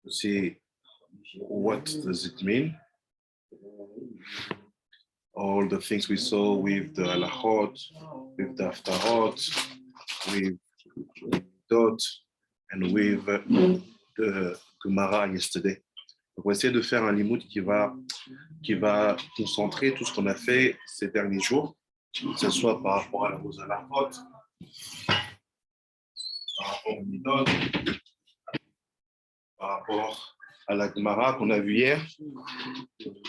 See what does it mean? All the things we saw with the halachot, with the haftarot, with Dot, and with the Gemara yesterday. Donc, on va essayer de faire un limoud qui va concentrer tout ce qu'on a fait ces derniers jours, que ce soit par rapport à la rose à la faute, par rapport au Midot, par rapport à la Gemara qu'on a vu hier.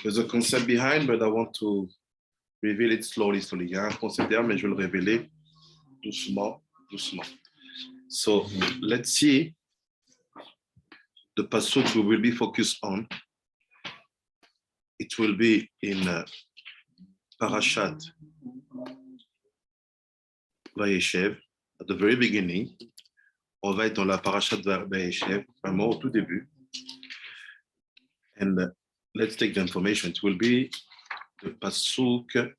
There's a concept behind, but I want to reveal it slowly. Il y a un concept derrière, mais je vais le révéler doucement. So let's see the pasuk we will be focused on. It will be in Parashat Vayeshev, at the very beginning. On va être dans la Parashat Vayeshev, vraiment au tout début. And let's take the information. It will be the pasuk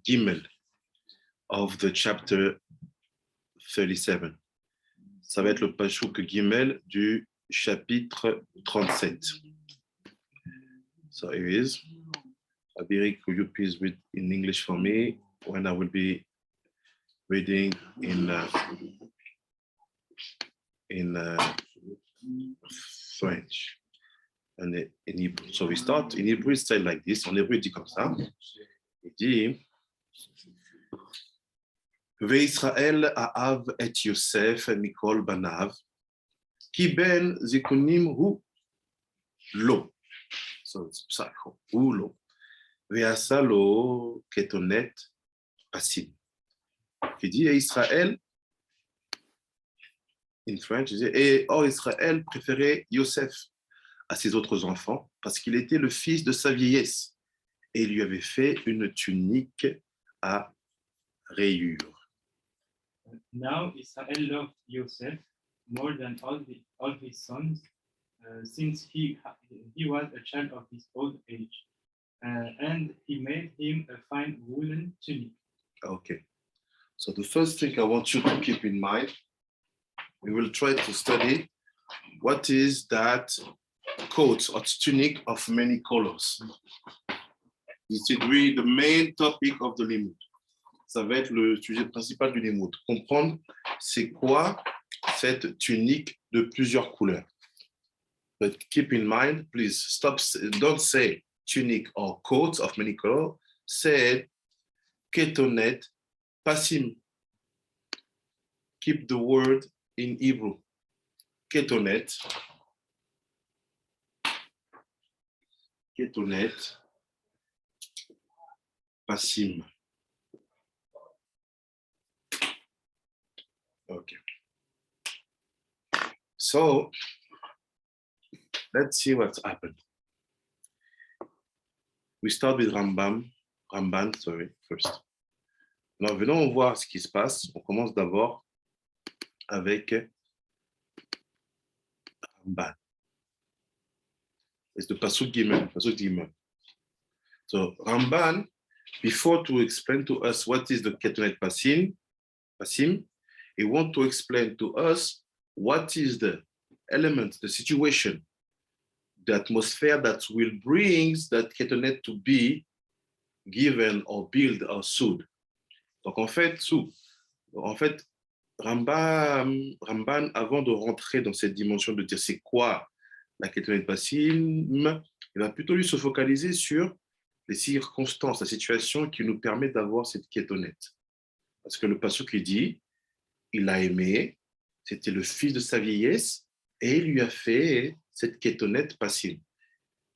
Gimel of the chapter 37. Ça va être le pasuk Gimel du chapitre 37. So here it is. Abiri, could you please read in English for me when I will be reading in French and in Hebrew. So we start in Hebrew, it's said like this. En hébreu, il dit comme ça. Il dit Ve'Israël ha'av et Yosef mikol banav ki ben zikunim hu lo. So it's psako, hu lo. Ve'asa lo ketonet pasim. Il dit et Israël, in French, il dit et Israël préférait Yosef à ses autres enfants parce qu'il était le fils de sa vieillesse et il lui avait fait une tunique à rayures. Now Israel loved Joseph more than all his sons, since he was a child of his old age, and he made him a fine woolen tunic. Okay, so the first thing I want you to keep in mind, we will try to study what is that coat or tunic of many colors. This will be the main topic of the limud. Ça va être le sujet principal du limud. Comprendre c'est quoi cette tunique de plusieurs couleurs. But keep in mind, please stop. Don't say tunic or coat of many colors. Say ketonet pasim. Keep the word in Hebrew. Ketonet. Ketonet pasim. Okay. So let's see what's happened. We start with Ramban, first. Alors, venons voir ce qui se passe. On commence d'abord avec Ramban. It's the Pasuk Gimel. So Ramban, before to explain to us what is the Ketonet Pasim, he wants to explain to us what is the element, the situation, the atmosphere that will bring that Ketonet to be given or built or sewed. Donc en fait, Ramban, avant de rentrer dans cette dimension de dire c'est quoi la Ketonet Pasim, il va plutôt lui se focaliser sur les circonstances, la situation qui nous permet d'avoir cette Ketonet. Parce que le pasuk qui dit il l'a aimé, c'était le fils de sa vieillesse, et il lui a fait cette Ketonet Pasim.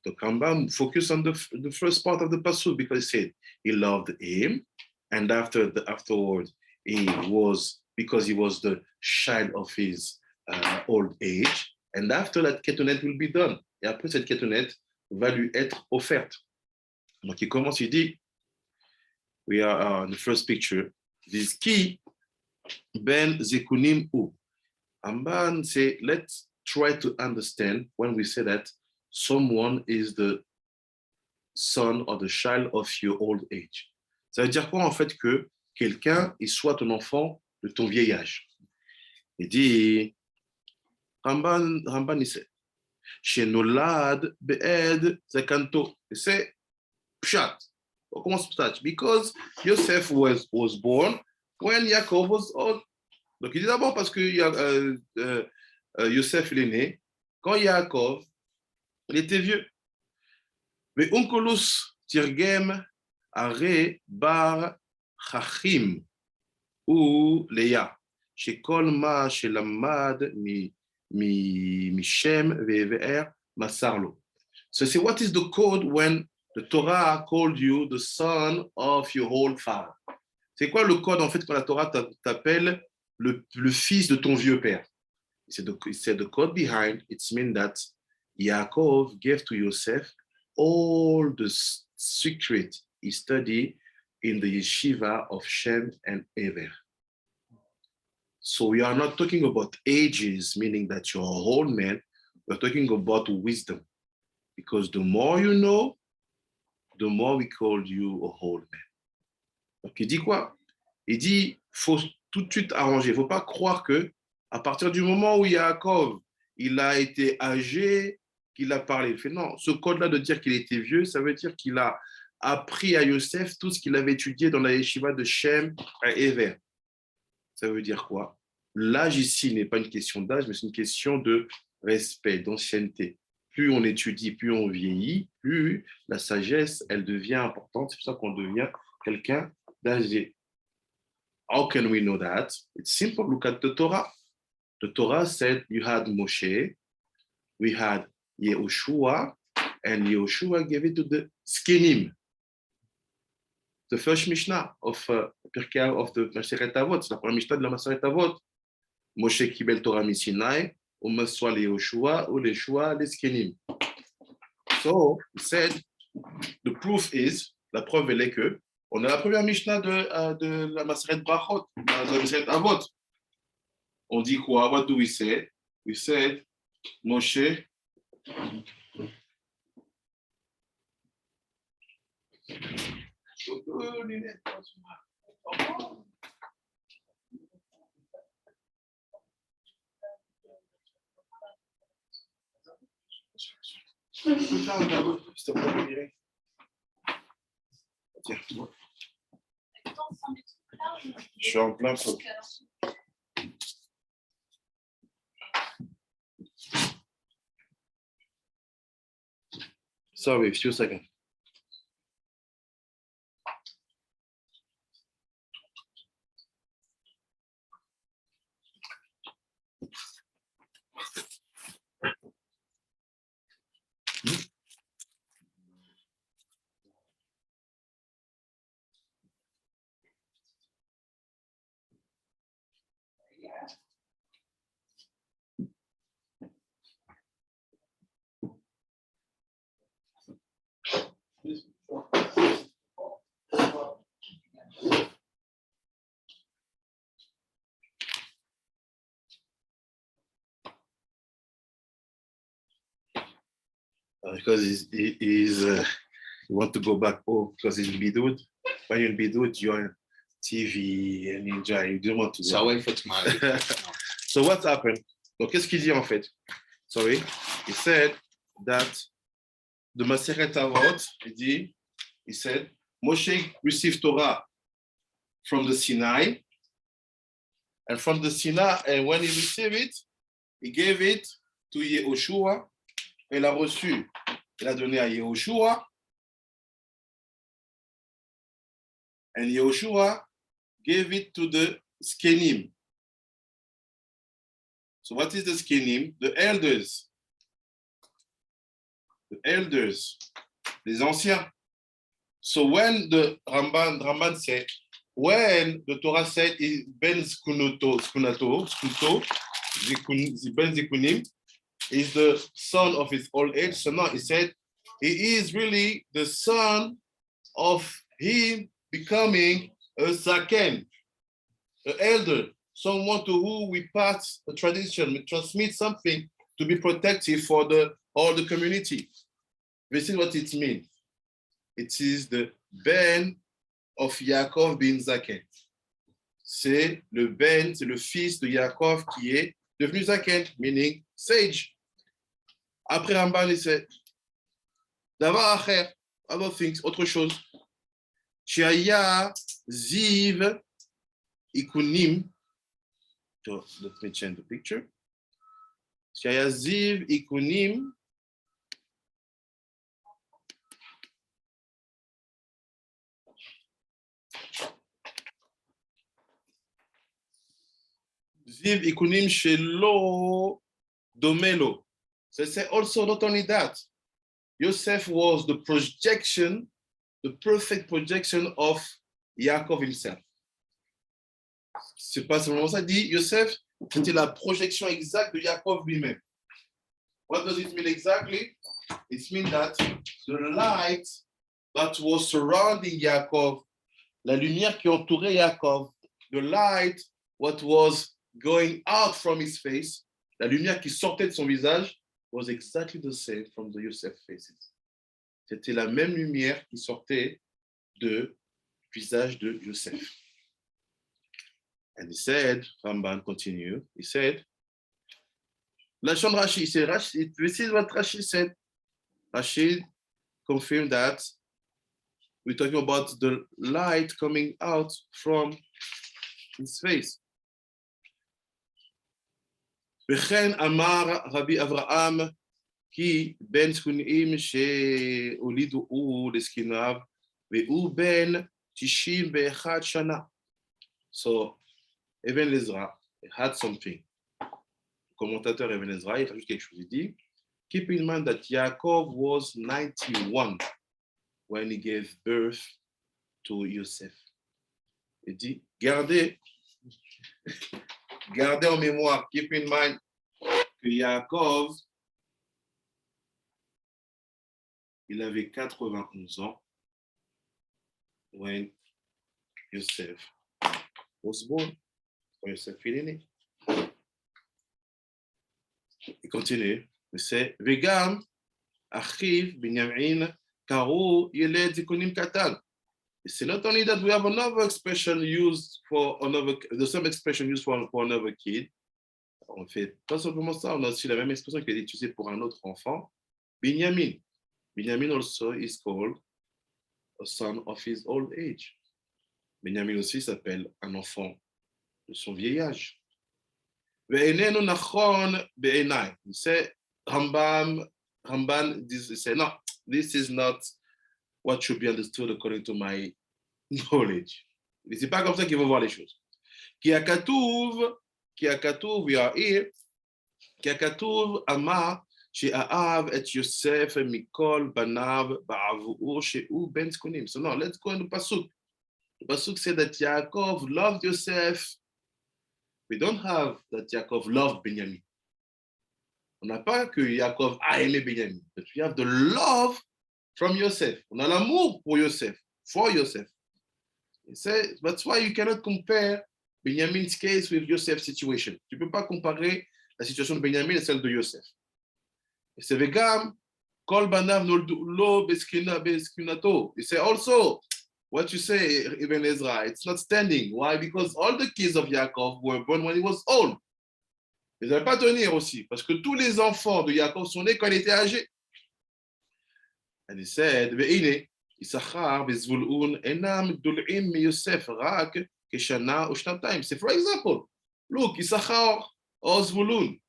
Donc Rambam focus on the first part of the pasuk because he said he loved him, and afterward because he was the child of his old age, and after that Ketonet will be done. Et après cette Ketonet va lui être offerte. Donc il commence, il dit, we are on the first picture, this key Ben Zekunim U. Amban say, let's try to understand when we say that someone is the son or the child of your old age. Ça veut dire quoi en fait que quelqu'un il soit ton enfant de ton vieil âge. Il dit, Ramban essaie. Chez Nolad, Be'ed, Zakanto. C'est Pshat. On commence Pshat. Because Yosef was born when Yaakov was old. Donc il dit d'abord parce que Yosef il est né quand Yaakov il était vieux. Mais Onkelos Tirgem Are Bar Chachim ou Leia. Chez Kolma, chez Lamad, Mishem, VVR, Masarlo. So say, what is the code when the Torah called you the son of your whole father? C'est quoi le code en fait quand la Torah t'appelle le fils de ton vieux père? It said the code behind it means that Yaakov gave to Yosef all the secret he studied in the yeshiva of Shem and Ever. So we are not talking about ages, meaning that you're a whole man. We're talking about wisdom. Because the more you know, the more we call you a whole man. Donc il dit quoi? Il dit, faut tout de suite arranger. Il ne faut pas croire que à partir du moment où Yaakov, il a été âgé, qu'il a parlé. Il fait non, ce code-là de dire qu'il était vieux, ça veut dire qu'il a appris à Yosef tout ce qu'il avait étudié dans la yeshiva de Shem et Ever. Ça veut dire quoi? L'âge ici n'est pas une question d'âge, mais c'est une question de respect, d'ancienneté. Plus on étudie, plus on vieillit, plus la sagesse, elle devient importante. C'est pour ça qu'on devient quelqu'un d'âgé. How can we know that? It's simple. Look at the Torah. The Torah said you had Moshe, we had Yehoshua, and Yehoshua gave it to the Skenim. The first Mishnah of Pirkei of the Maseret Avot, c'est la première Mishnah de la Maseret Avot. Moshe Kibel Torah Misinai, ou Maswa le Yehoshua, ou le Yeshua le Skenim. So, he said, the proof is, la preuve elle est que, on a la première Mishnah de la Maseret Brachot, de la Maseret Avot. On dit quoi? What do we say? We said, Moshe, je suis en plein feu. Sorry, few seconds. Because he want to go back home because he's in Bidud. When you're in Bidud, you're on TV and enjoy. You don't want to go. So wait for tomorrow. No. So what happened? Donc, qu'est-ce qu'il dit en fait? Sorry. He said that the Maseret Avot, he said, Moshe received Torah from the Sinai. And from the Sinai, and when he received it, he gave it to Yehoshua. Il a reçu, il a donné à Yehoshua. And Yehoshua gave it to the Skenim. So what is the Skenim? The elders. The elders. Les anciens. So when the Ramban said, when the Torah said Ben Skunato, Ben Zikunim, is the son of his old age. So now he said, he is really the son of him becoming a zaken, an elder, someone to whom we pass a tradition, we transmit something to be protective for all the community. This is what it means. It is the Ben of Yaakov bin Zaken. C'est le Ben, c'est le fils de Yaakov qui est devenu Zaken, meaning sage. Après Ramban, il sait, Davar acher, other things, autre chose. Shaya ziv ikunim. So let me change the picture. Shaya ziv ikunim. Ziv ikunim shelo domelo. So say also not only that, Yosef was the projection, the perfect projection of Yaakov himself. C'est pas seulement ça, dit Yosef, c'était la projection exacte de Yaakov lui-même. What does it mean exactly? It means that the light that was surrounding Yaakov, la lumière qui entourait Yaakov, the light, what was going out from his face, la lumière qui sortait de son visage, was exactly the same from the Yosef faces. C'était la même lumière qui sortait du visage de Yosef. And he said, Ramban continued, he said, Lashon Rashi, he said, this is what Rashi said. Rashi confirmed that we're talking about the light coming out from his face. וכן אמר רבי אברהם כי בן זקונים שהולידו לזקניו והוא בן 91 שנה. So, Even Ezra had something. Le commentateur Even Ezra, il rajoute quelque chose. Il dit, keep in mind that Yaakov was 91 when he gave birth to Yosef. Il dit, gardez en mémoire, keep in mind que Yaakov, il avait 91 ans when Yosef was born. Quand Yosef est né. Il continue, il c'est Vegam, Achiv, Binyamin, Karo, Yeled, Zikonim, Katan. It's not only that we have another expression used for another, the same expression used for another kid. On fait pas simplement ça, on a aussi la même expression qui est utilisée pour un autre enfant. Binyamin. Binyamin also is called a son of his old age. Binyamin aussi s'appelle un enfant de son vieil âge. Ve'enenu nachon be'enai. C'est Ramban say, no, this is not what should be understood according to my knowledge. C'est pas comme ça qu'il faut voir les choses. Ki hakatuv, we are here, ki hakatuv amar she'a'av et Yosef mikol banav ba'avu'ur she'u ben zkonim. So no, let's go into Pasuk. The Pasuk said that Yaakov loved Yosef. We don't have that Yaakov loved Benjamin. On n'a pas que Yaakov a aimé Benjamin, but we have the love from Yosef. On a l'amour pour Yosef, for Yosef. That's why you cannot compare Benjamin's case with Yosef's situation. Tu ne peux pas comparer la situation de Benjamin et celle de Yosef. Et c'est Vegam, Kol Banav Lo Beskinato. He said also, what you say, Ibn Ezra, it's not standing. Why? Because all the kids of Yaakov were born when he was old. Ils n'avaient pas tenir aussi, parce que tous les enfants de Yaakov sont nés quand il était âgé. And he said, Ve'ine, Issachar, Bezvulun, Enam, Dul'im, Yosef, Rak, Keshana, Ushnatim. So, for example, look, Issachar or Zvulun,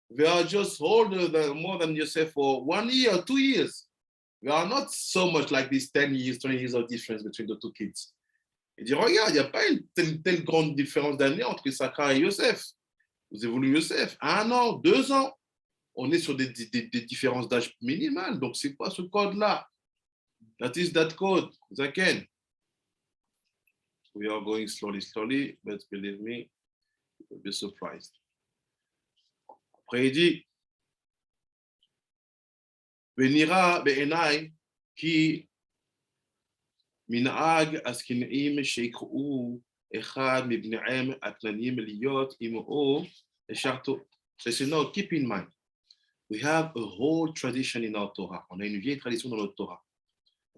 they are just older more than Yosef for 1 year, 2 years. We are not so much like this 10 years, 20 years of difference between the two kids. Il dit, regarde, il n'y a pas une telle grande différence d'année entre Issachar et Yosef. Vous avez voulu Yosef, 1 an, 2 ans. On est sur des différences d'âge minimales. Donc, c'est quoi ce code-là? That is that code, Zaken. We are going slowly, but believe me, you'll be surprised. Après, il dit, Venira be'enai ki min'ag askin'im sheikru echad mibne'em aknanim liyot imo esharto. So, no, keep in mind, we have a whole tradition in our Torah. On a une vieille tradition dans notre Torah.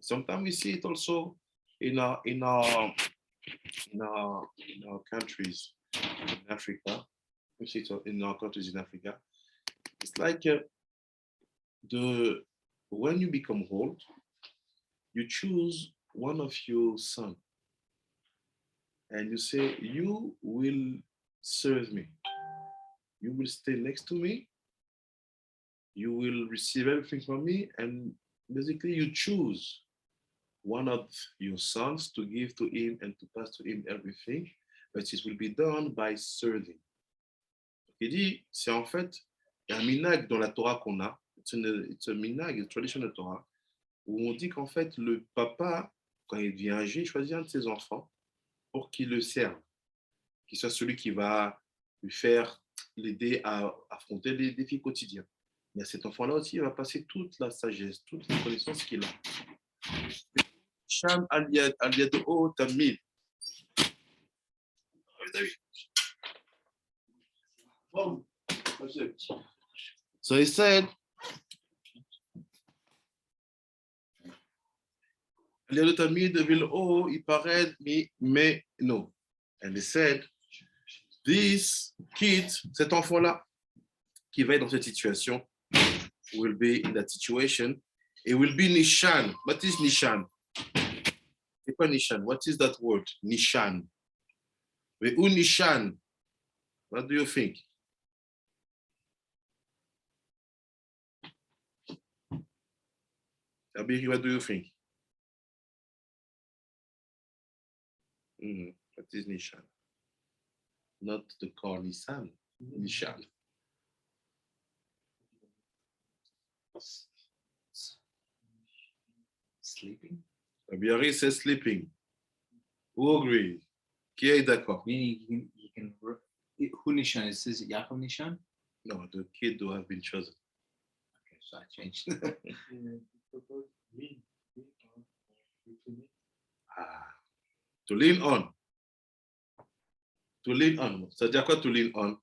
Sometimes we see it also in our countries in Africa. We see it in our countries in Africa. it's like when you become old, you choose one of your sons and you say, you will serve me. You will stay next to me. You will receive everything from me. And basically you choose one of your sons to give to him and to pass to him everything, but it will be done by serving. Il dit, c'est en fait un minhag dans la Torah qu'on a, it's a minhag, a tradition de Torah, où on dit qu'en fait, le papa, quand il devient âgé, il choisit un de ses enfants pour qu'il le serve, qu'il soit celui qui va lui faire l'aider à affronter les défis quotidiens. Mais cet enfant-là aussi, il va passer toute la sagesse, toute la connaissance qu'il a. Sham al-Yad'o Tamid. So he said, al-Yad'o Tamid will ipared mi me no. And he said, this kid, cet enfant-là, qui va être dans cette situation, will be in that situation, it will be Nishan. What is Nishan? C'est quoi Nishan? What is that word? Nishan. Mais où Nishan? What do you think? Abiri, what do you think? What is Nishan? Not the car Nissan, Nishan. Sleeping? Abiri says sleeping. Who agrees? Qui est d'accord? Meaning he can who Nishan? It says Yaakov Nishan? No, the kid who have been chosen. Okay, so I changed. To lean on. To lean on. Ça veut dire quoi to lean on?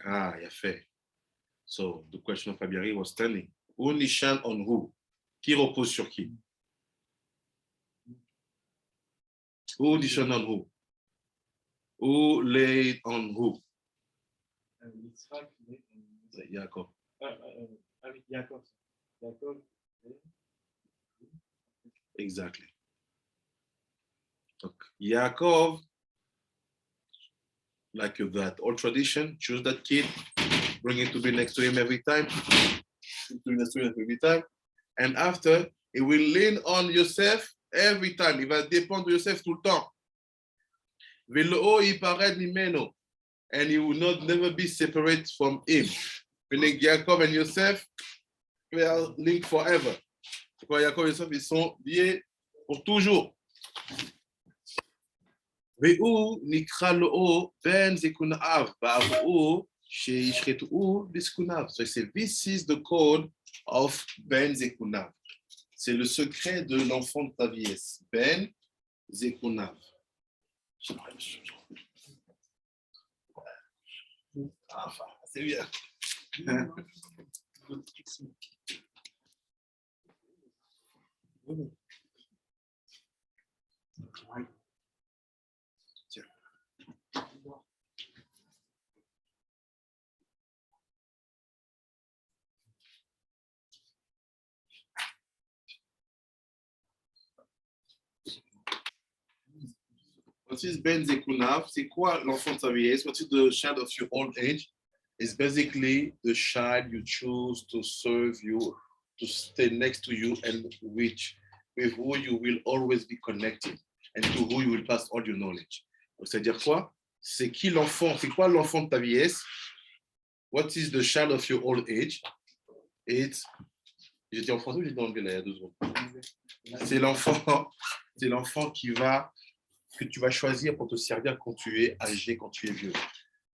Il a fait. So the question of Fabiari was standing. Who Nishan on who? Qui repose sur qui? Who Nishan on who? Who laid on who? Jacob. Jacob. Exactly. Okay. Yaakov, like that old tradition, choose that kid, bring it to be next to him every time, and after, he will lean on Yosef every time. Il va dépendre de Yosef tout le temps. Velo ipared mimeno, and he will not never be separate from him. Meaning Yaakov and Yosef, they are linked forever. Because Yaakov et Yosef, ils sont liés pour toujours. Ve'u nikra lo ben zekunav ba'avu sheishretu biskunav. So this is the code of ben zekunav. C'est le secret de l'enfant de ta vieillesse. Ben zekunav. Enfin, c'est bien. What is Ben Zekunav? C'est quoi l'enfant de ta vieillesse? What is the child of your old age? It's basically the child you choose to serve you, to stay next to you, and with who you will always be connected, and to who you will pass all your knowledge. C'est-à-dire quoi? C'est qui l'enfant? C'est quoi l'enfant de ta vieillesse? What is the child of your old age? J'étais en français ou j'étais en anglais là, il y a 2 secondes? C'est l'enfant que tu vas choisir pour te servir quand tu es âgé, quand tu es vieux.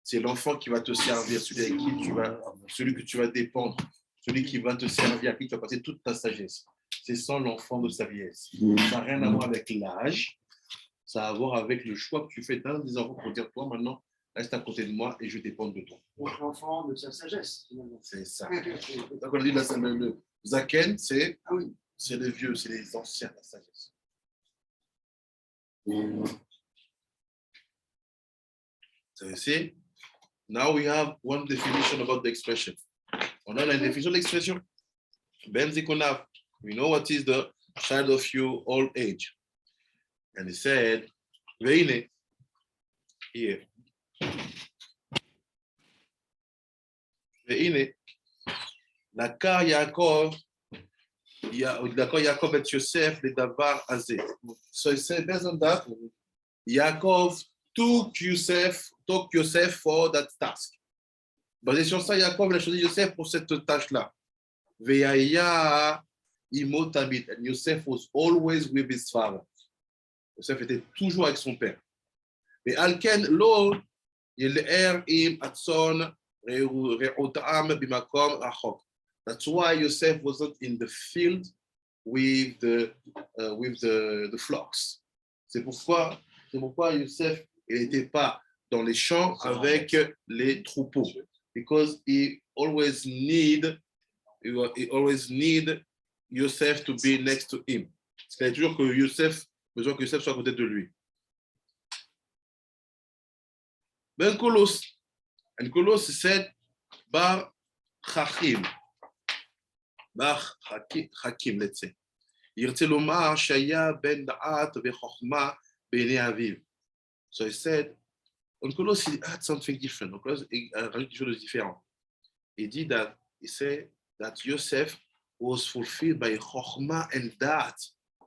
C'est l'enfant qui va te servir, celui que tu vas dépendre, celui qui va te servir, à qui tu vas passer toute ta sagesse. C'est ça l'enfant de sa vieillesse. Ça n'a rien à voir avec l'âge, ça a à voir avec le choix que tu fais d'un des enfants pour dire, toi maintenant, reste à côté de moi et je dépends de toi. L'enfant de sa sagesse, finalement. C'est ça. Donc on dit là, le Zaken, c'est les vieux, c'est les anciens, la sagesse. So you see, now we have one definition about the expression. On a la définition de l'expression. Ben Zikonav, we know what is the child of you old age. And he said, Veine, here. Veine, Lakar Yaakov, Yaakov et Yosef, le davar azé. So he said, based on that, Yaakov took Yosef for that task. Basé sur ça, Yaakov a choisi Yosef pour cette tâche-là. Veaya imotabit. And Yosef was always with his father. Yosef était toujours avec son père. Mais alken lo yel'er im atson re'otam bimakom rachok. That's why Yosef wasn't in the field with the flocks. C'est pourquoi Yosef n'était pas dans les champs avec les troupeaux. Because he always need Yosef to be next to him. C'est toujours que besoin que Yosef soit à côté de lui. Ben Kolos said Bar Chachim, let's say. ירצה לומר שהיה בן דעת וחוכמה בעיני אביו. So he said, on Kolos, he had something different. On Kolos, il rajoute quelque chose de différent. He said that Yosef was fulfilled by chokhmah and dat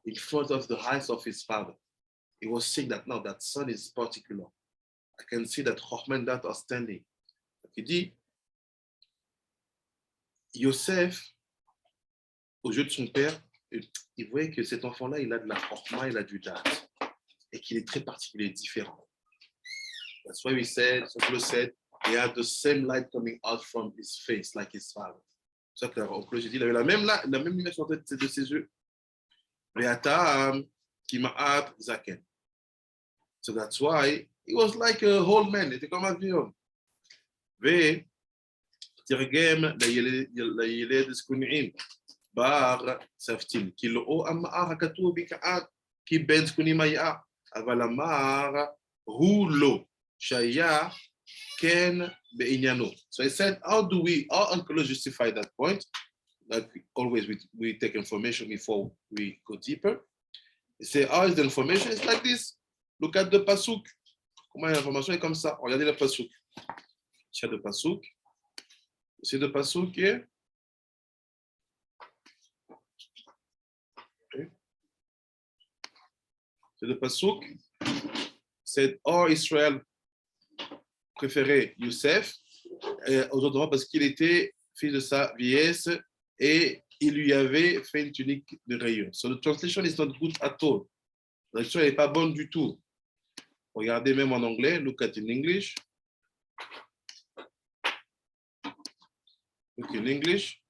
in front of the eyes of his father. He was saying that now that son is particular. I can see that chokhmah and dat are standing. Il dit, Yosef, aux yeux de son père, il voyait que cet enfant-là, il a de la chokhmah, il a du dat, et qu'il est très particulier, différent. That's why we said, Sokolo said, he had the same light coming out from his face, like his father. C'est ça que l'oncle dit, il avait la même lumière sur la tête de ses yeux. Ve'atam kima'at zaken. So that's why he was like a old man. Il était comme un vieux homme. Ve'tirgem la'yeled zkunim bar saftim. Ki lo'o ama'ar hakatuv bika'at ki ben zkunim haya. Aval amar hu lo shaya ken be'inyano. So I said, how Uncle justify that point? Like always, we take information before we go deeper. He say, how is the information? It's like this. Look at the pasuk. Comment l'information est comme ça? Regardez le pasuk. C'est le pasuk. C'est le pasuk here. Okay. C'est le pasuk. C'est or Israël préféré Youssef aux autres parce qu'il était fils de sa vieillesse et il lui avait fait une tunique de rayures. So the translation is not good at all. La traduction n'est pas bonne du tout. Regardez même en anglais. Look at in English. Look in English.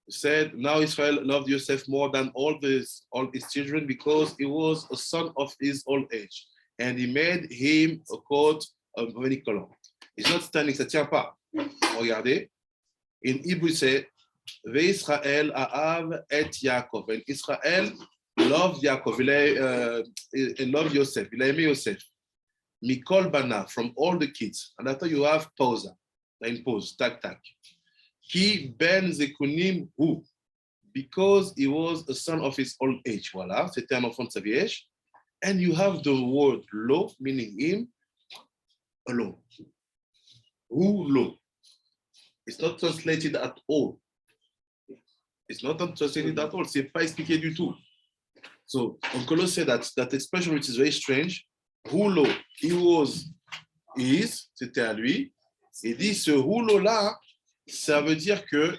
It said, now Israel loved Yosef more than all his children because he was a son of his old age. And he made him a coat of many colors. It's not standing, ça ne tient pas. Regardez. In Hebrew, it said, Ve'Israel a'av et Yaakov. And Israel loved Yaakov. Il loved Yosef. Il a aimé Yosef. Mikol bana, from all the kids. And after you have pause. In pause, tac. Ki ben zekunim hu. Because he was a son of his old age. Voilà, c'était un enfant de sa vieillesse. And you have the word lo, meaning him alone. Who lo? It's not translated at all. It's not translated at all. C'est pas expliqué du tout. So Uncle said that expression which is very strange. Who lo? He was, is, c'était à lui. Il dit ce who lo là, ça veut dire que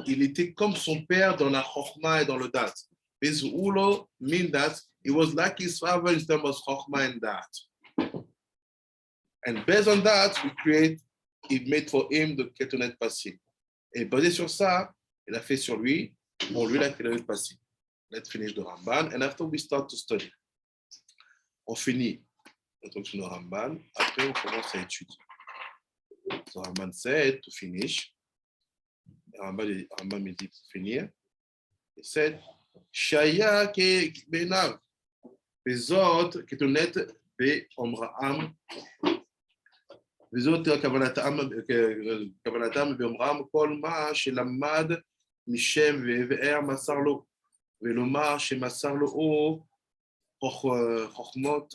il était comme son père dans la chokhmah et dans le dat. This who lo mean that he was like his father in terms of chokhmah and dat. And based on that, he made for him the Ketonet Passim. Et basé sur ça, il a fait sur lui, pour lui, la Ketonet Passim. Let's finish the Ramban, and after we start to study. On finit l'introduction du Ramban, après on commence à étudier. So Ramban said to finish. Ramban me dit pour finir. He said, Shaya ke benav, bezot Ketonet be Omraam. וזאת כוונתם באומרם כל מה שלמד משם והבאר מסר לו, ולומר שמסר לו הוא חוכמות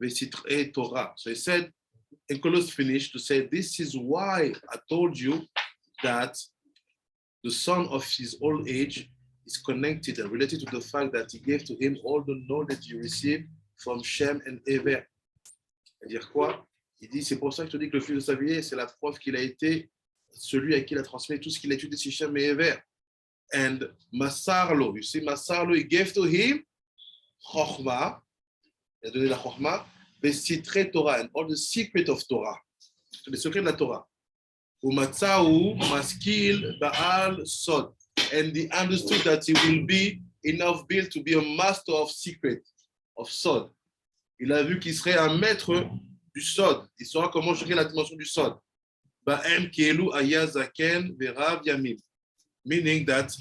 וסתרי תורה. So he said, in close finish, to say, this is why I told you that the son of his old age is connected and related to the fact that he gave to him all the knowledge he received from Shem and Ever. C'est-à-dire quoi? Il dit, c'est pour ça que je te dis que le fils de sa vieillesse, c'est la preuve qu'il a été celui à qui il a transmis tout ce qu'il a étudié sur Shem et Ever. And Masarlo, you see, Masarlo, he gave to him Chokhmah, il a donné la Chokhmah, the secret Torah, and all the secret of Torah, les secrets de la Torah. Umatzahu, Maskil, Baal, Sod, and he understood that he will be enough built to be a master of secret, of Sod. Il a vu qu'il serait un maître du Sod. Il saura comment gérer la dimension du Sod. Ba'em Kelu Ayazaken Verav Yamim. Meaning that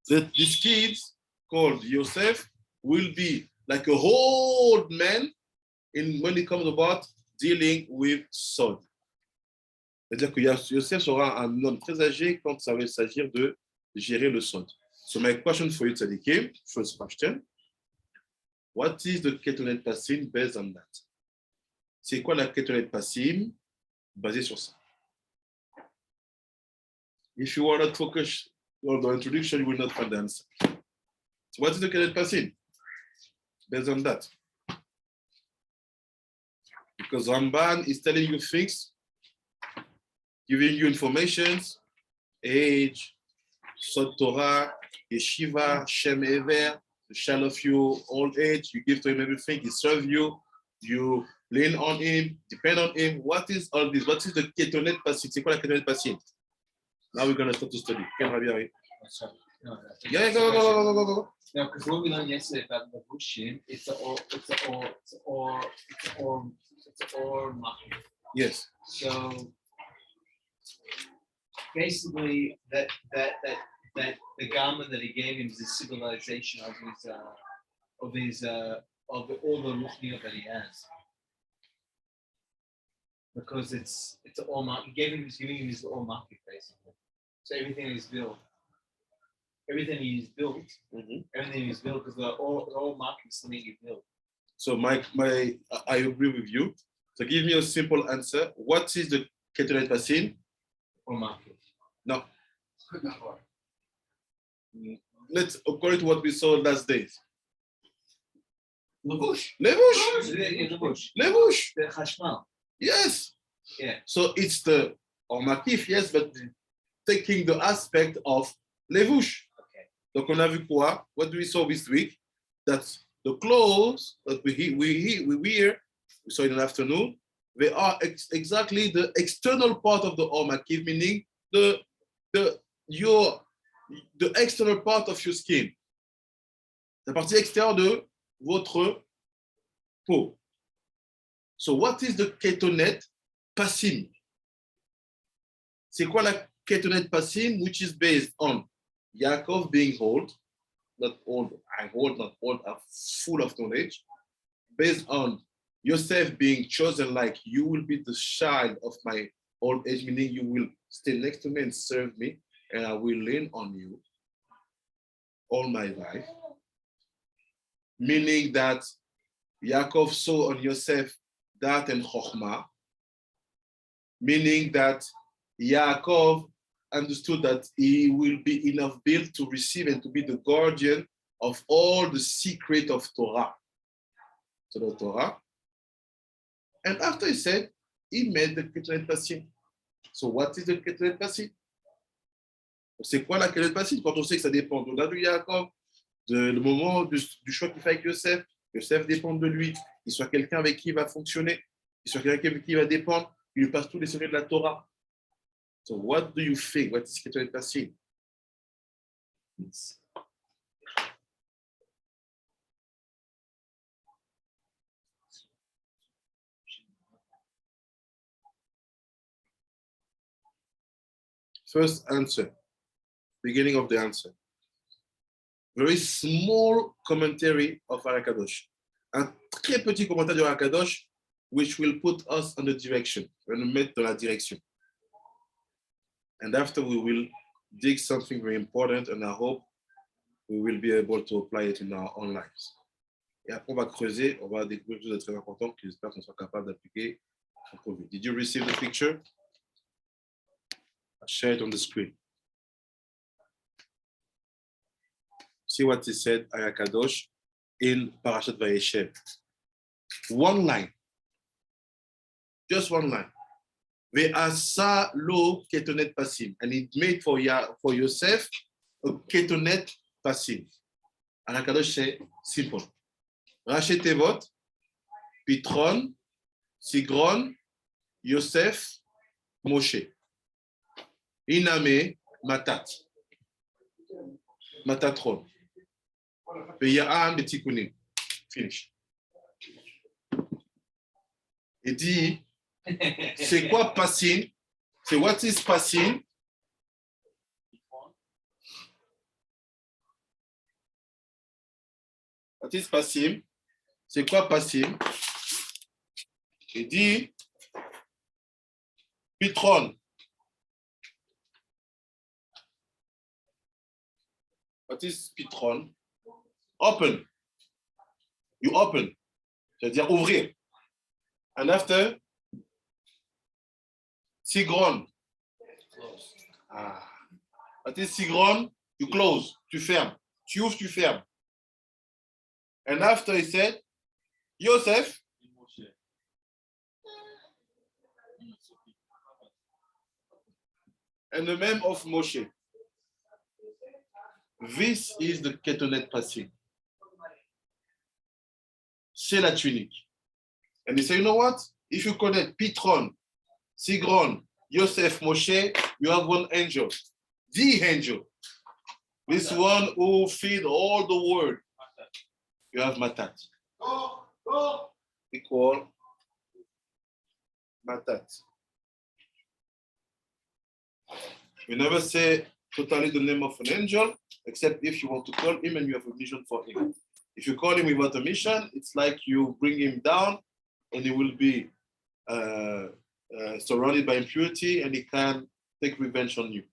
these kids called Yosef will be like a old man when it comes about dealing with Sod. C'est-à-dire que Yosef sera un homme très âgé quand ça va s'agir de gérer le Sod. So my question for you, Tzadikim, first question, what is the Ketonet Passim based on that? C'est quoi la Ketonet Passim basée sur ça? If you want to focus on the introduction, you will not find the answer. So what is the Ketonet Passim? Based on that. Because Ramban is telling you things, giving you information, age, Sod Torah, Yeshiva, Shem Ever, the child of your old age, you give to him everything, he serves you, you lean on him, depend on him. What is all this? What is the Ketonet Passim? C'est quoi la Ketonet Passim? Now we're going to start to study. Yeah, go. No, because what we learned yesterday about the Bushim, it's all market. Yes. So basically, that the garment that he gave him is a civilization of all the ruchniot that he has, because it's all market. He's giving him his all market basically. So everything is built. Everything is built. Everything is built because the all market is something you build. So I agree with you. So give me a simple answer. What is the Ketonet Passim? All market. No. Let's according to what we saw last days. Levush. Levush. The chashmal. Yes. Yeah. So it's the Makif, yes, but taking the aspect of Levush. Okay. Donc on a vu quoi? What do we saw this week? That the clothes that we wear, we saw in the afternoon, they are exactly the external part of the Makif, meaning the external part of your skin. La partie extérieure de votre peau. So what is the Ketonet Passim? C'est quoi la Ketonet Passim, which is based on Yaakov being old, not old, not old, I'm full of knowledge, based on Yosef being chosen like you will be the child of my old age, meaning you will stay next to me and serve me, and I will lean on you all my life. Meaning that Yaakov saw on Yosef that and Chokhmah, meaning that Yaakov understood that he will be enough built to receive and to be the guardian of all the secret of Torah. So the Torah. And after he said, he made the Ketonet Passim. So what is the Ketonet Passim? C'est quoi la Ketonet Passim? Quand on sait que ça dépend de la de Yaakov, le moment du choix qu'il fait avec Yosef, Yosef dépend de lui, il soit quelqu'un avec qui il va fonctionner, il soit quelqu'un avec qui il va dépendre, il lui passe tous les secrets de la Torah. So what do you think? What is Ketonet Passim? First answer, beginning of the answer. Very small commentary of Arakadosh. un très petit commentaire du Hakadosh, which will put us on the direction, va nous mettre dans la direction. And after we will dig something very important, and I hope we will be able to apply it in our own lives. Et après, on va creuser, on va découvrir quelque chose de très important que j'espère qu'on soit capable d'appliquer en COVID. Did you receive the picture? I'll share it on the screen. See what he said, Ayakadosh, in Parashat Vayeshev. One line. Just one line. Ve'asa lo ketonet pasim. And it made for Yosef a ketonet pasim. Ayakadosh say simple. Rashi Tevot, Pitron, Sigron, Yosef, Moshe. Iname, Matat. Matatron. Peyaan Betikunim. Finish. Il dit, c'est quoi Passim? C'est what is Passim? What is Passim? C'est quoi Passim? Il dit, Pitron. What is Pitron? Open. You open. C'est-à-dire ouvrir. And after, Sigron. Ah. What is Sigron? You close. Tu fermes. Tu ouvres, tu fermes. And after he said, Yosef. And the name of Moshe. This is the Ketonet Passim. C'est la tunique. And he said, you know what? If you connect Pitron, Sigron, Yosef, Moshe, you have one angel. The angel. This one who feed all the world. You have Matat. Equal Matat. We never say totally the name of an angel, except if you want to call him and you have a mission for him. If you call him without a mission, it's like you bring him down and he will be surrounded by impurity and he can take revenge on you.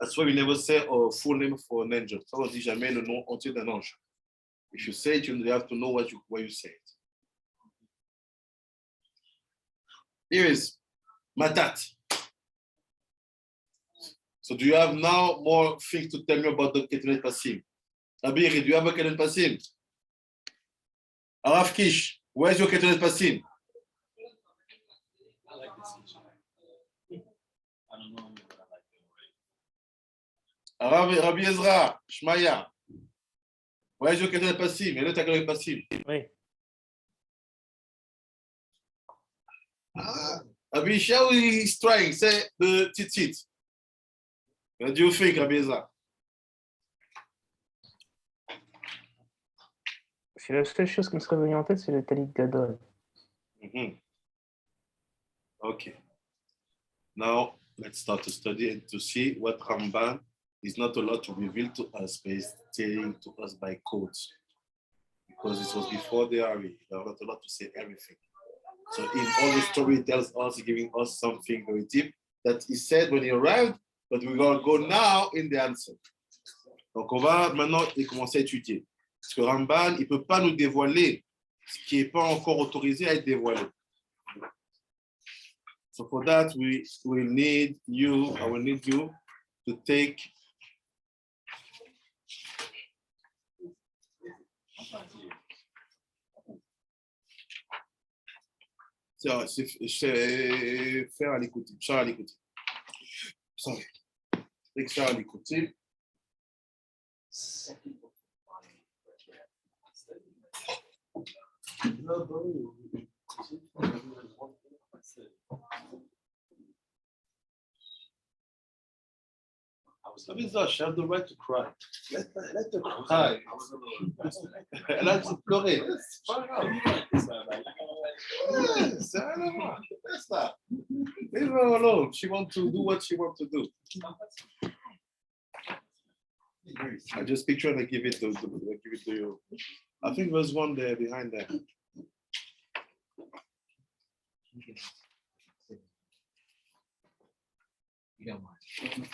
That's why we never say a full name for an angel. Ça, on dit jamais le nom entier d'un ange. If you say it, you have to know why you say it. Here is Matat. So do you have now more things to tell me about the Ketonet Passim? Abiri, do you have a Ketonet Passim? Arav Kish, where's your Ketonet Passim? I like this teacher. I don't know him, but I like him already. Rabbi Ezra, Shmaya, where's your Ketonet Passim? Elle est ta Ketonet Passim. Oui. Rabbi Shao is trying, say the tzitzit. What do you think, Rabbi Ezra? C'est la seule chose qui me serait venue en tête, c'est le Talit Gadol. Okay. Now let's start to study and to see what Ramban is not allowed to reveal to us, but is telling to us by codes. Because it was before the Ari, they are not allowed to say everything. So in all the story, it tells us, giving us something very deep that he said when he arrived, but we're going to go now in the answer. Donc on va maintenant commencer à étudier. Parce que Ramban, il ne peut pas nous dévoiler ce qui n'est pas encore autorisé à être dévoilé. So for that, I will need you to take c'est faire à l'écouter. Faire à l'écouter. Sorry. Faire à l'écouter. She has the right to cry. Let her cry. Elle a de pleurer. C'est pas grave. Yes, that's that. Leave her alone. She wants to do what she wants to do. I just picture and I give it to you. I think there's one there behind there. You don't mind.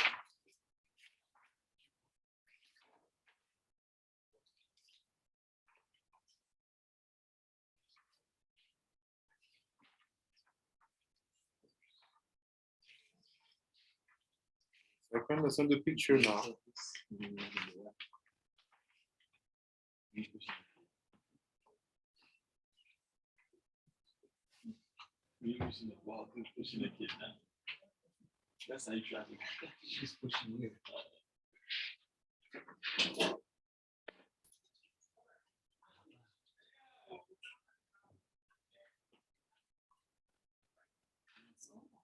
I can understand the picture now. You're pushing the wall, you're pushing the kid now. That's how you traffic. She's pushing you.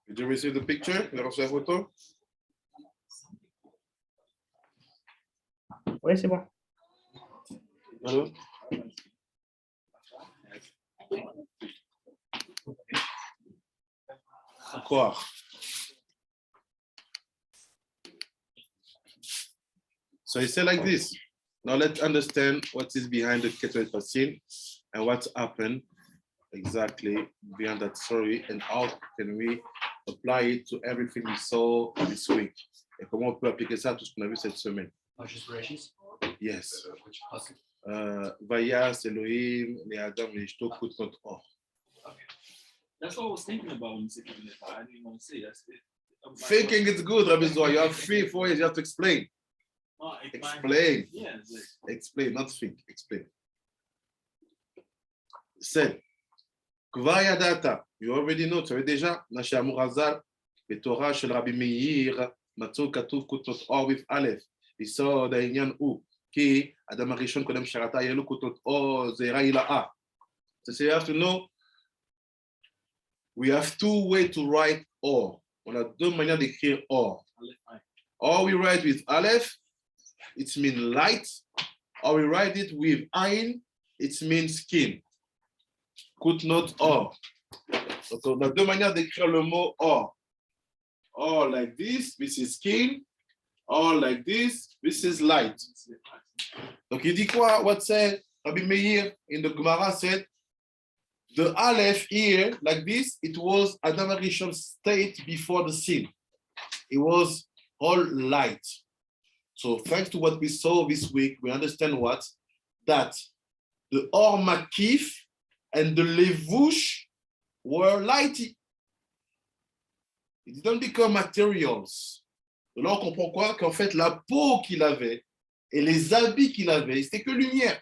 Did you receive the picture? You reçu la photo? Oui, c'est bon. Allô? Quoi? So he said like this. Now let's understand what is behind the Keter Passin and what happened exactly behind that story and how can we apply it to everything we saw this week. Et comment on peut appliquer ça à tout ce qu'on a vu cette semaine. Just Bereshit. Yes. Which pasuk? Vayas, Elohim, les Adam, les Ishto, Kut, Not, Or. That's what I was thinking about when you said it. I didn't even want to say that's it. Thinking it's good, Rabbi Zohar. You have 3, 4 years, you have to explain. Explain. Yeah, Explain, not think, explain. Said, Kvaya data, you already know, tu savais déjà, Nashi Amurazal, le Torah shel Rabbi Meir, Matzot Katuv Kutot Or with Aleph. Il sort d'Aïnian ou, qui, Adam Arishon Kodem Sharata, Yelu Kutot Or, Zera Ila'a. So you have to know, we have 2 ways to write Or. On a 2 manières d'écrire Or. Or we write with Aleph, it means light, or we write it with Ain, it means skin. Could not or. Donc, on a 2 manières d'écrire le mot or. Or like this is skin. Or like this is light. Donc, il dit quoi? What said Rabbi Meir in the Gemara said, the Aleph here, like this, it was Adam Arishon's state before the sin. It was all light. So thanks to what we saw this week, we understand what? That the Or Makif and the Levush were lighty. It didn't become materials. Donc là, on comprend quoi? Qu'en fait, la peau qu'il avait et les habits qu'il avait, c'était que lumière.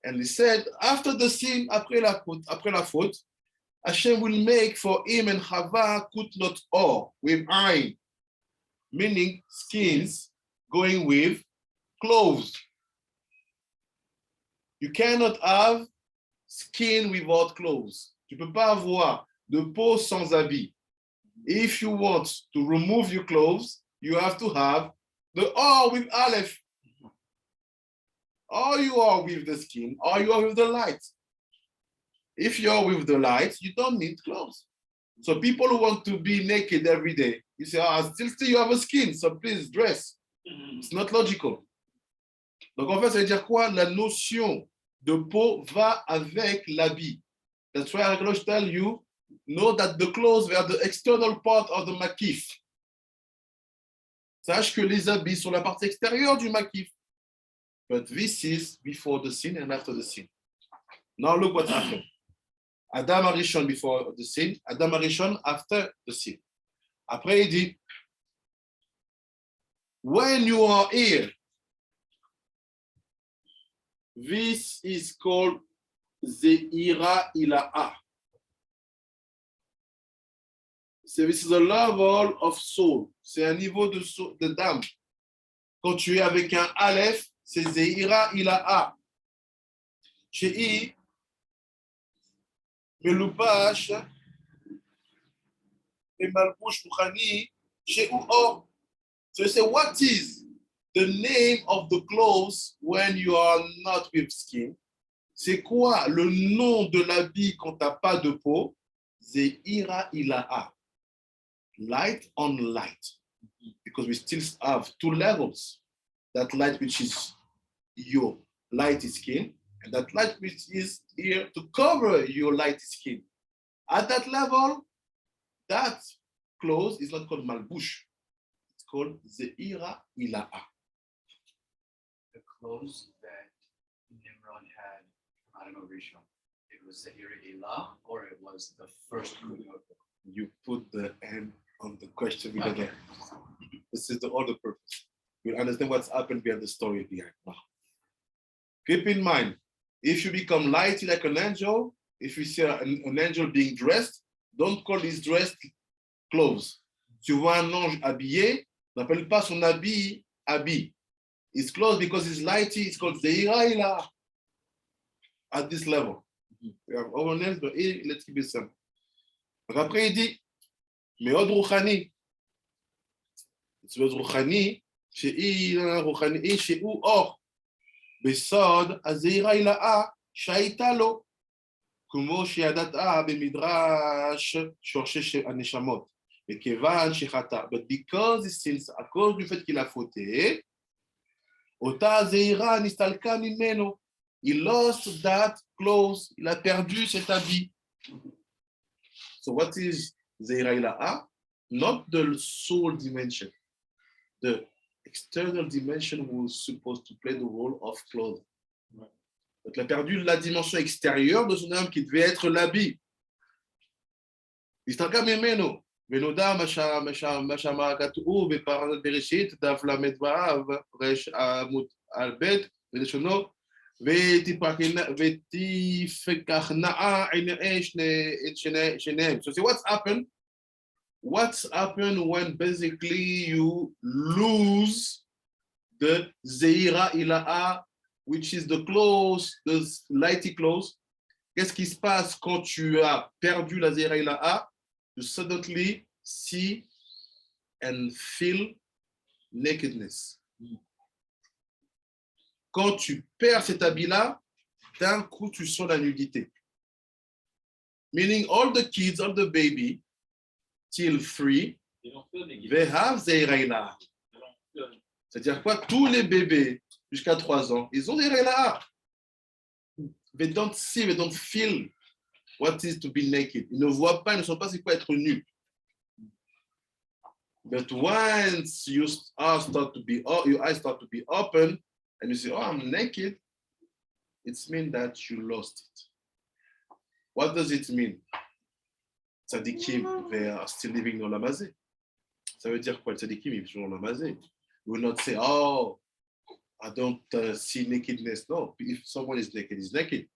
And he said, after the sin, après la faute, Hashem will make for him and Chava Kutnot Or with Ain, meaning skins going with clothes. You cannot have skin without clothes. Tu ne peux pas avoir de peau sans habit. If you want to remove your clothes, you have to have the Or with Aleph. Or you are with the skin, or you are with the light. If you are with the light, you don't need clothes. So people who want to be naked every day, you say, oh, still you have a skin, so please dress. It's not logical. Donc en fait, ça veut dire quoi? La notion de peau va avec l'habit. That's why I tell you, know that the clothes are the external part of the makif. Sache que les habits sont la partie extérieure du makif. But this is before the sin and after the sin. Now look what happened. Adam Arishon before the sin, Adam Arishon after the sin. Après, il dit, when you are here, this is called Zeira Ila'a. So this is a level of soul. C'est un niveau de d'âme. Quand tu es avec un Aleph, c'est Zeira Ila'a. Chez Melubash et Malbouch Mouchani, chez Or. So you say, what is the name of the clothes when you are not with skin? C'est quoi le nom de l'habit quand tu n'as pas de peau? Zeira Ila'a. Light on light. Because we still have 2 levels. That light which is your light skin, and that light which is here to cover your light skin. At that level, that clothes is not called malbush. It's called ze'ira ila'a. The clothes that Nimrod had, I don't know, Rishon, it was Zahira Ilah or it was the first group of You put the end on the question with again. This is the other purpose. You'll understand what's happened behind the story behind. Now, keep in mind, if you become lighty like an angel, if you see an angel being dressed, don't call his dress clothes. Tu vois un ange habillé, n'appelle pas son habit habit. It's clothes because it's lighty, it's called Zeira Ilah. At this level. We have our names, but let's keep it simple. Après, il dit, Meod Rouchani. It's Meod Rouchani, she'i Rouchani, she'u or. בסוד הזעירה הילאה שהייתה לו, כמו שידעת במדרש שורשי הנשמות, וכיוון שחטא, but because it seems, à cause du fait qu'il a fauté, אותה הזעירה נסתלקה ממנו, he lost that clothes, il a perdu cet habit. So what is זעירה הילאה? Not the soul dimension, the external dimension was supposed to play the role of clothing. Donc, il a perdu la dimension extérieure de son âme qui devait être l'habit. Istalka memeno, venoda mashama katu beparat bereshit daf lamed va'av resh amut albet veleshono vetifekachna'a inei shneim. So see what's happened. What's happened when basically you lose the Zeira Ila'a, which is the clothes, the lighty clothes? Qu'est-ce qui se passe quand tu as perdu la Zeira Ila'a? You suddenly see and feel nakedness. Quand tu perds cet habit-là, d'un coup tu sens la nudité. Meaning all the kids, all the baby, till 3, they have Zeira Ila'a. C'est-à-dire quoi? Tous les bébés jusqu'à 3 ans, ils ont Zeira Ila'a. They don't see, they don't feel what is to be naked. Ils ne voient pas, ils ne savent pas c'est quoi être nu. But once your eyes start to be open, and you say, oh, I'm naked, it means that you lost it. What does it mean? Tzadikim, they are still living dans la mazé. Ça veut dire quoi? Tzadikim, ils sont dans la mazé. You will not say, oh, I don't see nakedness. No, if someone is naked, he's naked.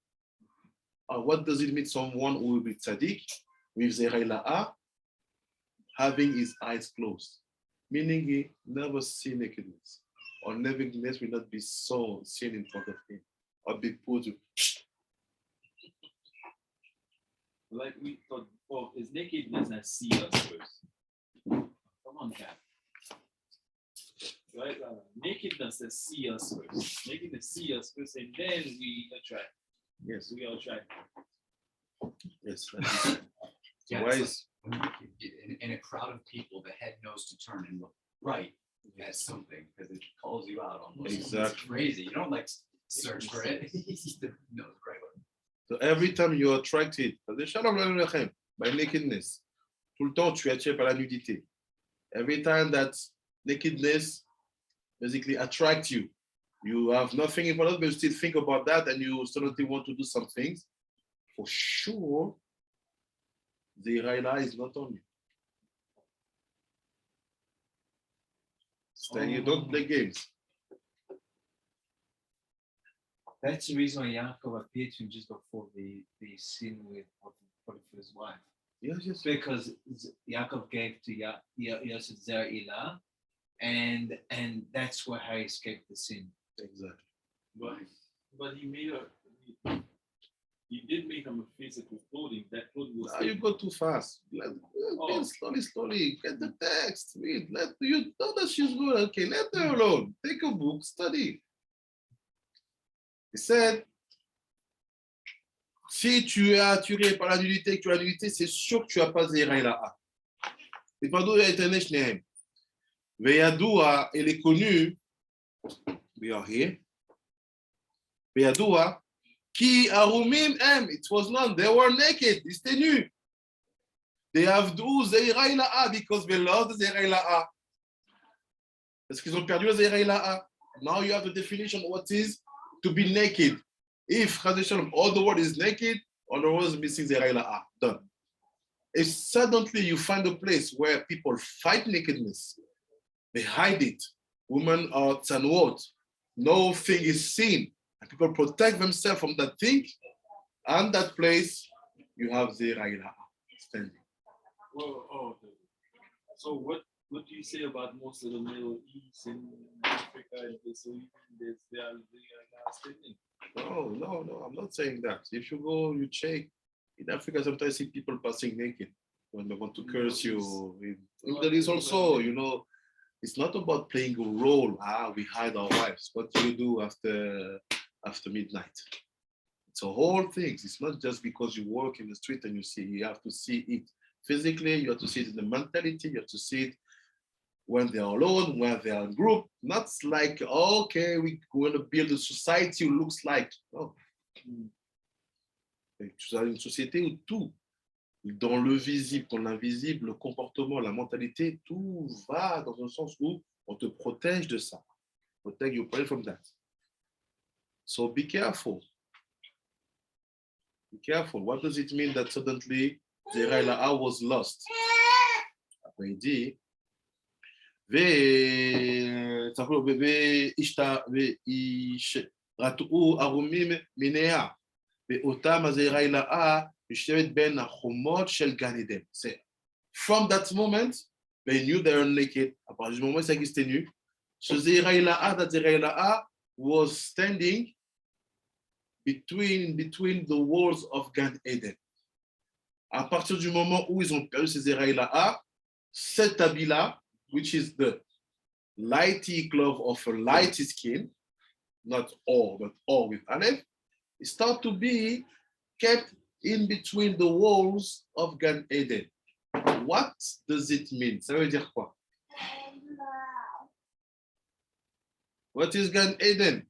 What does it mean? Someone who will be tzadik with Zeira Ila'a, having his eyes closed, meaning he never see nakedness, or nakedness will not be seen in front of him, or be put to. Like we thought before, is nakedness that see us first? Come on, Cap. Right? Nakedness that see us first. Nakedness see us first, and then we attract. Yes. We attract. Yes. Yeah, Why is in a crowd of people, the head knows to turn and look right at something because it calls you out almost. It's Exactly. crazy. You don't like search for it. You know the right one. So every time you are attracted by nakedness, tout le temps tu es attiré par la nudité. Every time that nakedness basically attracts you, you have nothing in front of you, but you still think about that and you suddenly want to do some things. For sure, the Zeira Ila'a is not on you. So you don't play games. That's the reason why Yaakov appeared to him just before the sin with Potiphar's wife. Yes, yes. Because Yaakov gave to Yosef Zeira Ila'a, and that's why he escaped the sin. Exactly. But he made he did make him a physical clothing. That clothing was. You go too fast. Slowly. Get the text. Read. You know that she's good. Okay, let her alone. Take a book, study. He said, si tu es attiré par la nudité, que tu as la nudité, c'est sûr que tu n'as pas Zeira Ila'a. C'est pas d'où il a été né Shnehem. Veyadoua, elle est connue. We are here. Beyadoua, Ki Arumim Em, it was none, they were naked, ils étaient nus. They have do Zeira Ila'a because they lost Zeira Ila'a. Parce qu'ils ont perdu le Zeira Ila'a. Now you have the definition of what is to be naked. If all the world is naked, all the world is missing Zeira Ila'a. Done. If suddenly you find a place where people fight nakedness, they hide it, women are tzanwot, nothing is seen, and people protect themselves from that thing, and that place, you have Zeira Ila'a standing. Oh, okay. So what do you say about most of the Middle East and Africa and this? So they are not standing. No, I'm not saying that. If you go, you check, in Africa, sometimes see people passing naked when they want to curse you. In Middle East also, you know, it's not about playing a role. We hide our wives. What do you do after midnight? It's a whole thing. It's not just because you walk in the street and you see, you have to see it physically, you have to see it in the mentality, you have to see it when they are alone, when they are in group. Not like, okay, we're going to build a society who looks like. No. Tu as une société où tout, dans le visible, dans l'invisible, le comportement, la mentalité, tout va dans un sens où on te protège de ça. Protect you from that. So be careful. Be careful. What does it mean that suddenly Zeira Ila'a was lost? Après il dit, from that moment, they knew they were naked. À partir du moment où ils étaient nus, ce Zeira Ila'a, that Zeira Ila'a was standing between the walls of Gan Eden. À partir du moment où ils ont perdu ces Zeira Ila'a, cet habit-là, which is the lighty glove of a lighty skin, not all, but all with Aleph, it start to be kept in between the walls of Gan Eden. What does it mean? Ça veut dire quoi? What is Gan Eden?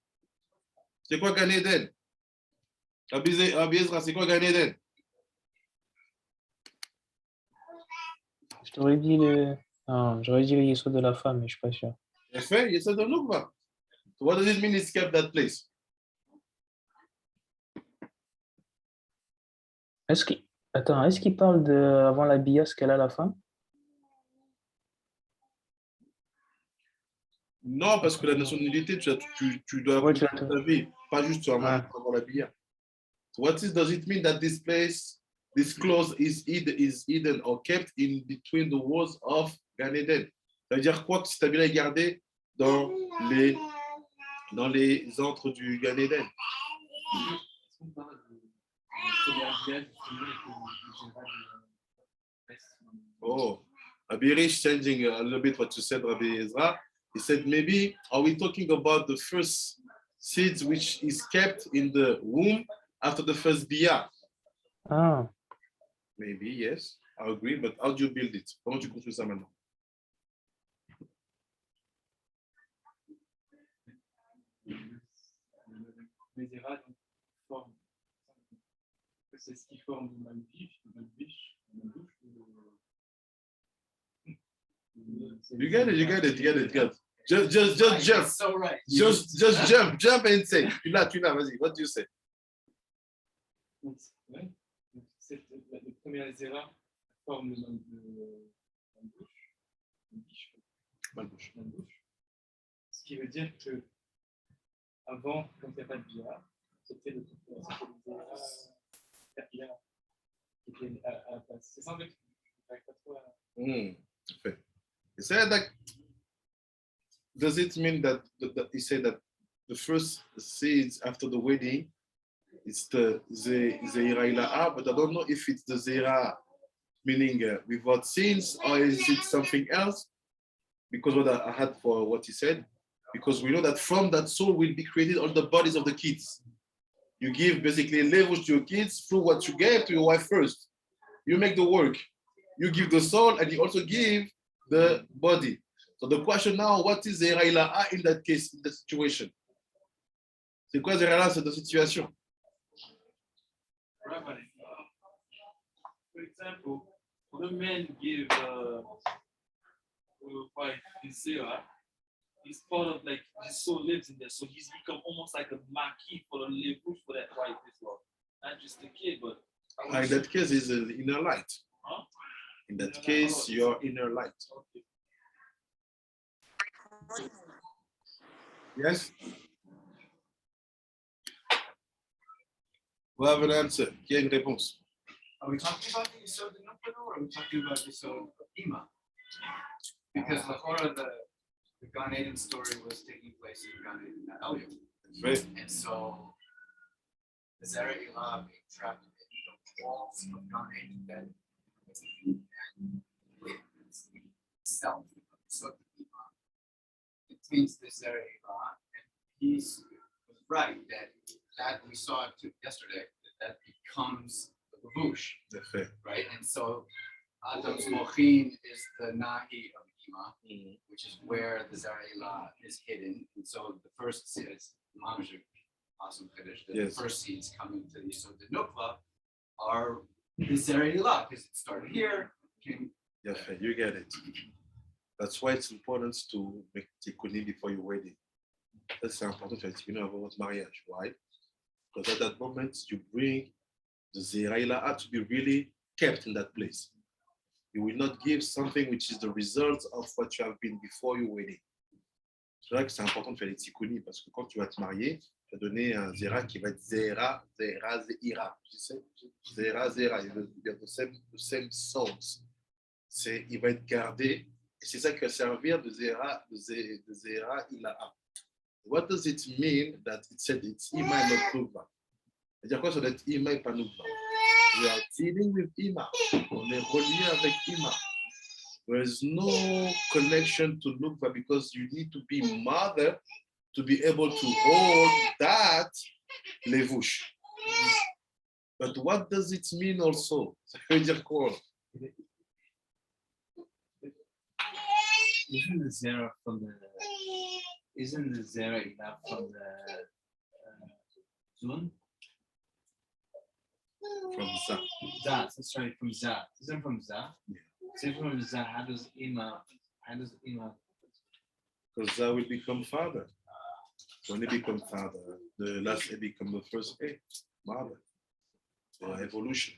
C'est quoi Gan Eden? Rabbi Ezra, c'est quoi Gan Eden? Je t'aurais dit le. Non, j'aurais dit le Yesod de la femme, mais je suis pas sûr. Fait, Yesod de Nukva. So what does it mean it's kept that place? Est-ce qu'il parle de avant la bias qu'elle a la femme? Non, parce que la nationalité, tu dois Ouais, tu avoir l'as ta vie, pas juste avant la billard. So does it mean that this place, this clothes is hidden or kept in between the walls of Gan Eden? Ça veut dire quoi que cet habit-là est gardé dans les antres du Gan Eden? Oh, Abirish changing a little bit what you said, Rabbi Ezra. He said, maybe, are we talking about the first seeds which is kept in the womb after the first biyah? Ah, Maybe, yes, I agree, but how do you build it? Comment tu construis ça maintenant? Les Zera forment. C'est ce qui forme le malbiche, You get it. Just jump. So right. Just jump and say. Tu l'as, vas-y. What do you say? Ouais. Le premier Zera forme le malbouche. Ce qui veut dire que avant, quand il n'y a pas de billard, c'était le Zera capillaire qui était à la place. C'est ça, mec? Okay. He said that. Does it mean that he said that the first seeds after the wedding, it's the Zeira Ila'a, but I don't know if it's the Zeira meaning without sins or is it something else? Because what I had for what he said, because we know that from that soul will be created all the bodies of the kids. You give basically levels to your kids through what you gave to your wife first. You make the work. You give the soul and you also give the body. So the question now, what is Zeira Ila'a in that case, in that situation? C'est quoi Zera là, cette situation? Rabbi, for example, when a man give wife his Sarah, he's part of like his soul lives in there, so he's become almost like a marquee for the live for that wife as well. Not just the kid, but In that case, is the inner light. Huh? In that case, your inner light. Okay. Yes? We have an answer. Qui a une réponse? Are we talking about the Yisod of Nukba or are we talking about Yisod of Ima? Because the Gan Eden story was taking place in Gan Eden Elyon. Right. And so the Zera Ilah being trapped in the walls of Gan Eden that itself. So it means the Zera Ilah, and he's right that we saw it yesterday, that becomes the Babush, right? And so Adam's Mochin is the Nahi of Ima, which is where the Zera Ilah is hidden. And so the first seeds, Mamash awesome Kiddush, the Yes. first seeds coming to the Yisod the Nukva are the Zera Ilah, because it started here. Yes, you get it. That's why it's important to make tikkuni before your wedding. That's important for tikkuni about marriage. Why? Because at that moment, you bring the Zera Ilah to be really kept in that place. You will not give something which is the result of what you have been before your wedding. C'est vrai que c'est important de faire les tikkuni parce que quand tu vas te marier, tu vas donner un Zera qui va être Zera, Zera, Zeira. Tu sais? Zera, Zera. Il y a the same sounds. Il va être gardé et c'est ça qui va servir de Zera, de Zera Ilaha. What does it mean that it said it's Ima et not Nukva? C'est-à-dire quoi ça doit être Ima et pas Nukva? We are dealing with Ima. On est relié avec Ima. There is no connection to Nukva because you need to be mother to be able to hold that levush. But what does it mean also? Ça veut dire quoi? Isn't the Zera Ilah from the Zun? From Za. Za, that's right, from Za. Isn't it from Za? Yeah. So from Za, how does Ima? Because Za will become father. When he becomes father, the last A become the first A, mother. Evolution.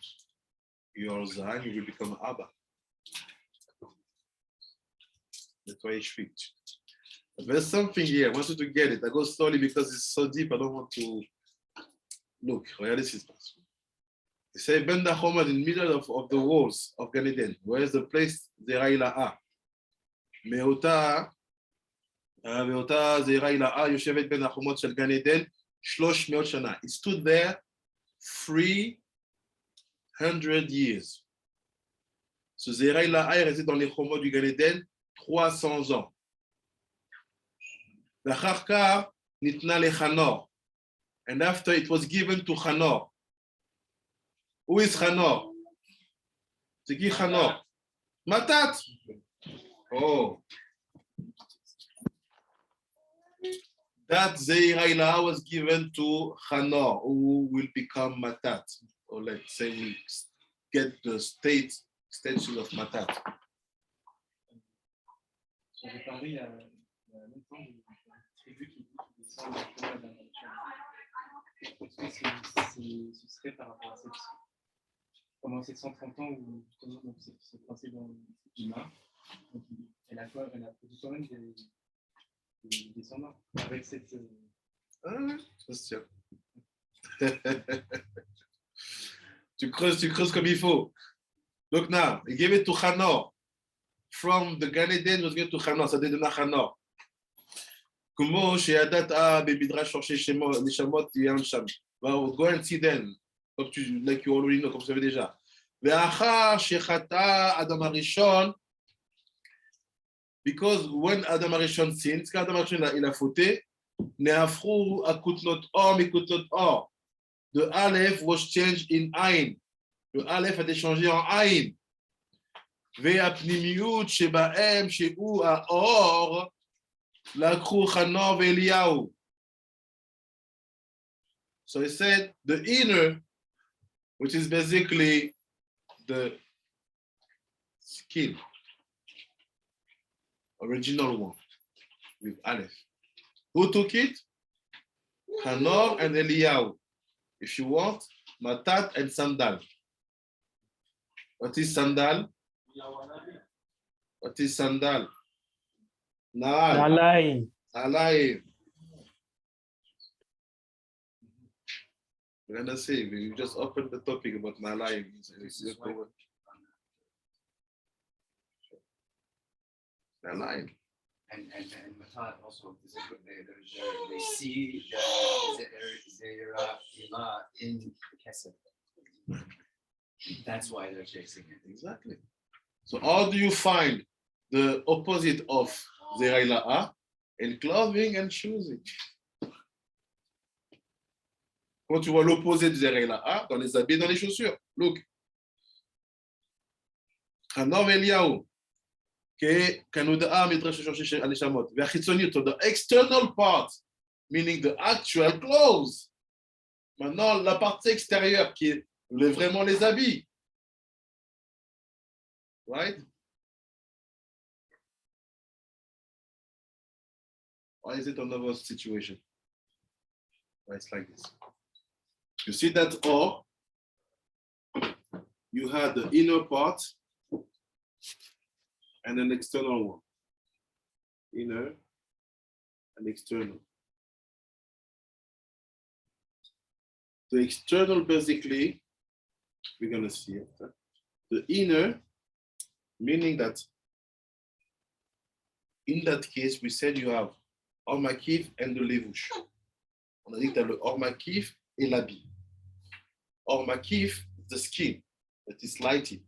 You are Za and you will become Abba. That's why it's fit. There's something here. I want you to get it. I go slowly because it's so deep. I don't want to look. Regardez ce qui se passe. They say Ben Dachomad in the middle of the walls of Gan Eden. Where is the place Zera Ilaha? Meota Zera Ilaha Yoshevet Ben Dachomad Shel Gan Eden 300 Shana. It stood there 300 years. Ce Zera Ilaha est resté dans les chomot du Gan Eden 300 ans. ואחר כך ניתנה לחנור. And after it was given to Chanor. Who is Chanor? C'est qui Chanor? Matat. Oh. That Zeira Ilah was given to Chanor, who will become Matat. Or let's say we get the status of Matat. J'avais parlé il y a longtemps d'une tribu qui dit qu'il descend de la chemin d'un Est-ce que ce serait par rapport à pendant ces 130 ans où justement donc, ce principe dans l'humain, elle a produit quand même des descendants avec cette. C'est sûr. tu creuses comme il faut. Look now, he gave it to Chanor. From the Gan Eden was given to Chanor, ça donne à Chanor. כמו שידעת במדרש שורשי נשמות ים שם. Well, go and see them, like you already know, comme vous savez déjà. ואחר שחטא אדם הראשון, because when אדם הראשון sinned, quand אדם הראשון il a fauté, נהפכו הכותנות אור מכותנות אור. The Aleph was changed in Ain. Le Aleph a été changé en Ain. והפנימיות שבהם שהוא האור, לקחו חנור ואליהו. So he said the inner, which is basically the skin, original one with Aleph. Who took it? Hanor and Eliyahu. If you want, Matat and Sandal. What is Sandal? What is Sandal? Naal. Nalain. Alaim. We're gonna say, we just opened the topic about Nalaim. Nalaim. And Matat also, they see the Zera Ilah in the Kesef. That's why they're chasing it. Exactly. So how do you find the opposite of Zera'ila'a? In clothing and shoes. Quand tu vois l'opposé de Zera'ila'a, dans les habits, dans les chaussures. Look. Hanor Eliyahu. The external part, meaning the actual clothes. Maintenant, la partie extérieure qui est vraiment les habits. Right? Why is it another situation? Why it's like this? You see that or you had the inner part and an external one. Inner and external. The external, basically, we're going to see it. The inner, meaning that in that case, we said you have Or Makif and the Levush. On a dit que tu as le Or Makif et l'habit. Or Makif, the skin that is lighted.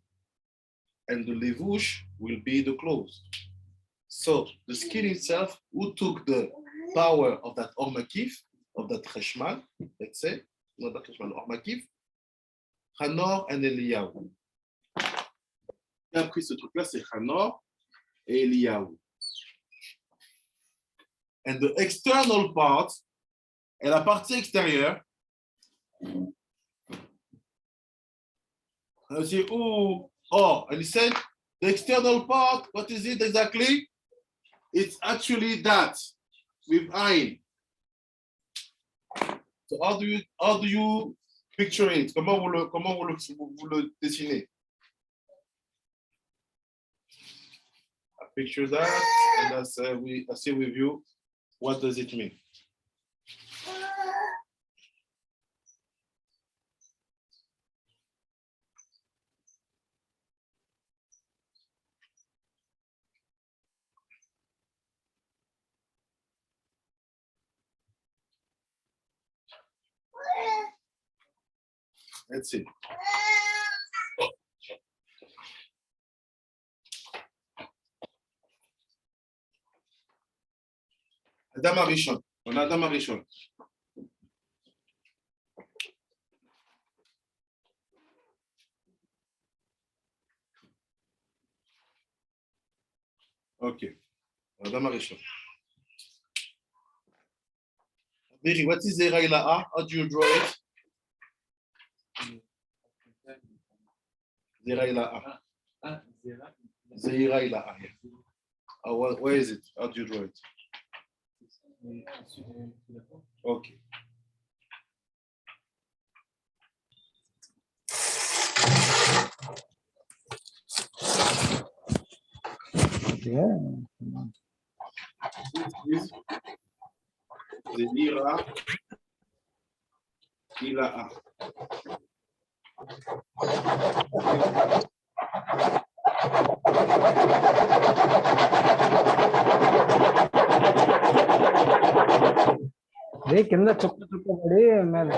And the Levush will be the clothes. So the skin itself, who took the power of that Or Makif, of that Cheshmal, let's say, not that Cheshmal, Or Makif, Hanor and Eliyahu. Qui a pris ce truc-là, c'est Hanor et Eliyahu. And the external part, et la partie extérieure, c'est où? Oh, and he said, the external part, what is it exactly? It's actually that, with Ain. So how do you picture it? Comment vous le dessinez? I picture that, and I say with you, what does it mean? Let's see. Adam Arishon. On a Adam Arishon. Okay. Adam Arishon. Mary, what is Zera'ila'a? How do you draw it? Zera'ila'a. Zera'ila'a. Where is it? How do you draw it? Okay. Yeah. Zera'ila'a. రే కింద చుక్క చుక్క పడి మీద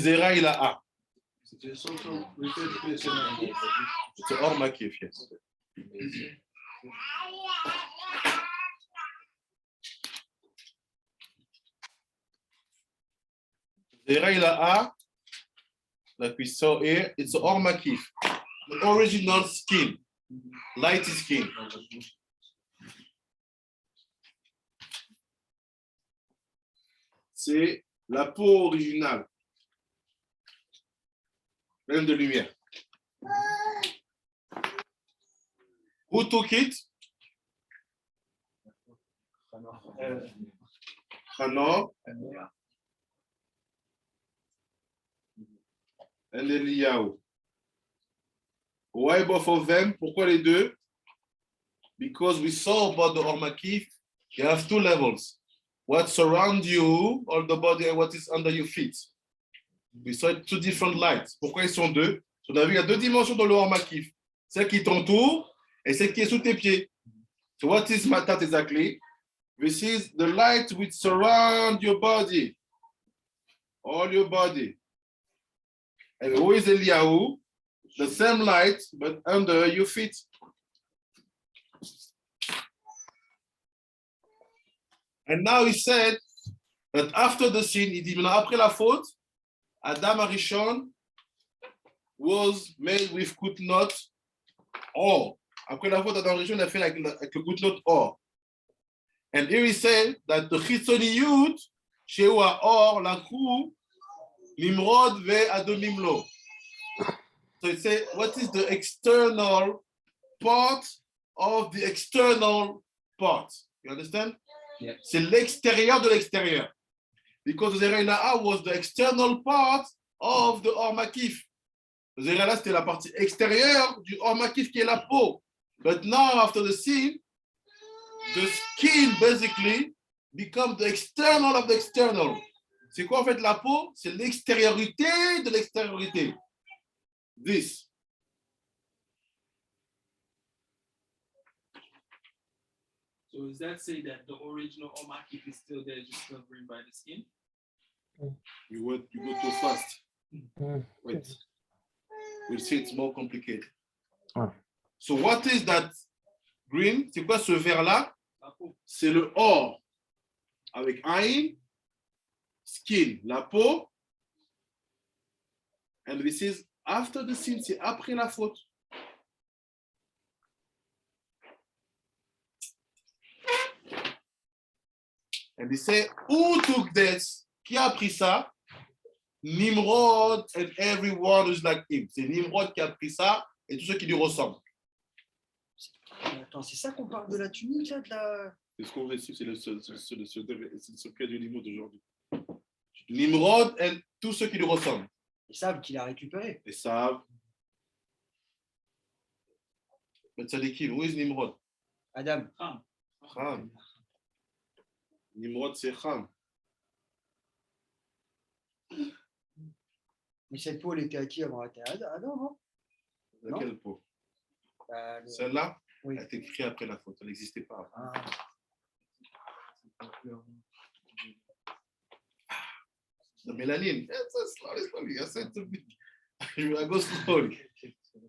Zera'ila'a. It's Or Makif, yes. Zera'ila'a, like we saw here, it's Or Makif, the original skin, light skin. c'est la peau originale, pleine de lumière. Who took it? Hanoch and Eliyahu. Why both of them? Pourquoi les deux? Because we saw about the Or Makif, you have two levels. What surrounds you, all the body, and what is under your feet. We saw two different lights. Pourquoi ils sont deux? On a vu, il y a deux dimensions dans le Or Makif. Celle qui t'entoure et celle qui est sous tes pieds. So what is Matat exactly? This is the light which surround your body. All your body. And who is Eliyahu? The same light, but under your feet. And now he said that after the sin, il dit maintenant après la faute, Adam Arishon was made with kutnot or. Après la faute, Adam Arishon a fait avec le kutnot or. And here he said that the chitzoniyut shehu or lakhu nimrod ve'adonim lo. So it says, what is the external part of the external part? You understand? Yeah. C'est l'extérieur de l'extérieur. Because the Zerah was the external part of the Or Makif. The Zerah c'était la partie extérieure du Or Makif qui est la peau. But now after the sin, the skin basically becomes the external of the external. C'est quoi en fait la peau? C'est l'extériorité de l'extériorité. This. So does that say that the original Omakif is still there, just covering by the skin? You go too fast. Mm. Wait. We'll see it's more complicated. Ah. So what is that green? C'est quoi ce vert-là? La peau. C'est le or. Avec Ain, skin, la peau. And this is after the sin, c'est après la faute. And they say, who took this? Qui a pris ça? Nimrod and everyone who's like him. C'est Nimrod qui a pris ça et tous ceux qui lui ressemblent. Attends, c'est ça qu'on parle de la tunique, là, de la... C'est ce qu'on réussit, c'est le secret du Nimrod d'aujourd'hui. Nimrod et tous ceux qui lui ressemblent. Ils savent qu'il a récupéré. Ils savent. Mais Tzadikim, où est Nimrod? Adam. Ham. Nimrod, c'est Ham. Mais cette peau, elle était à qui avant? Elle était à Adam, non? Laquelle peau? Le- Celle-là, Oui. elle a été créée après la faute. Elle n'existait pas avant. Ah. The melanin. Slowly. I said to me, I go slowly.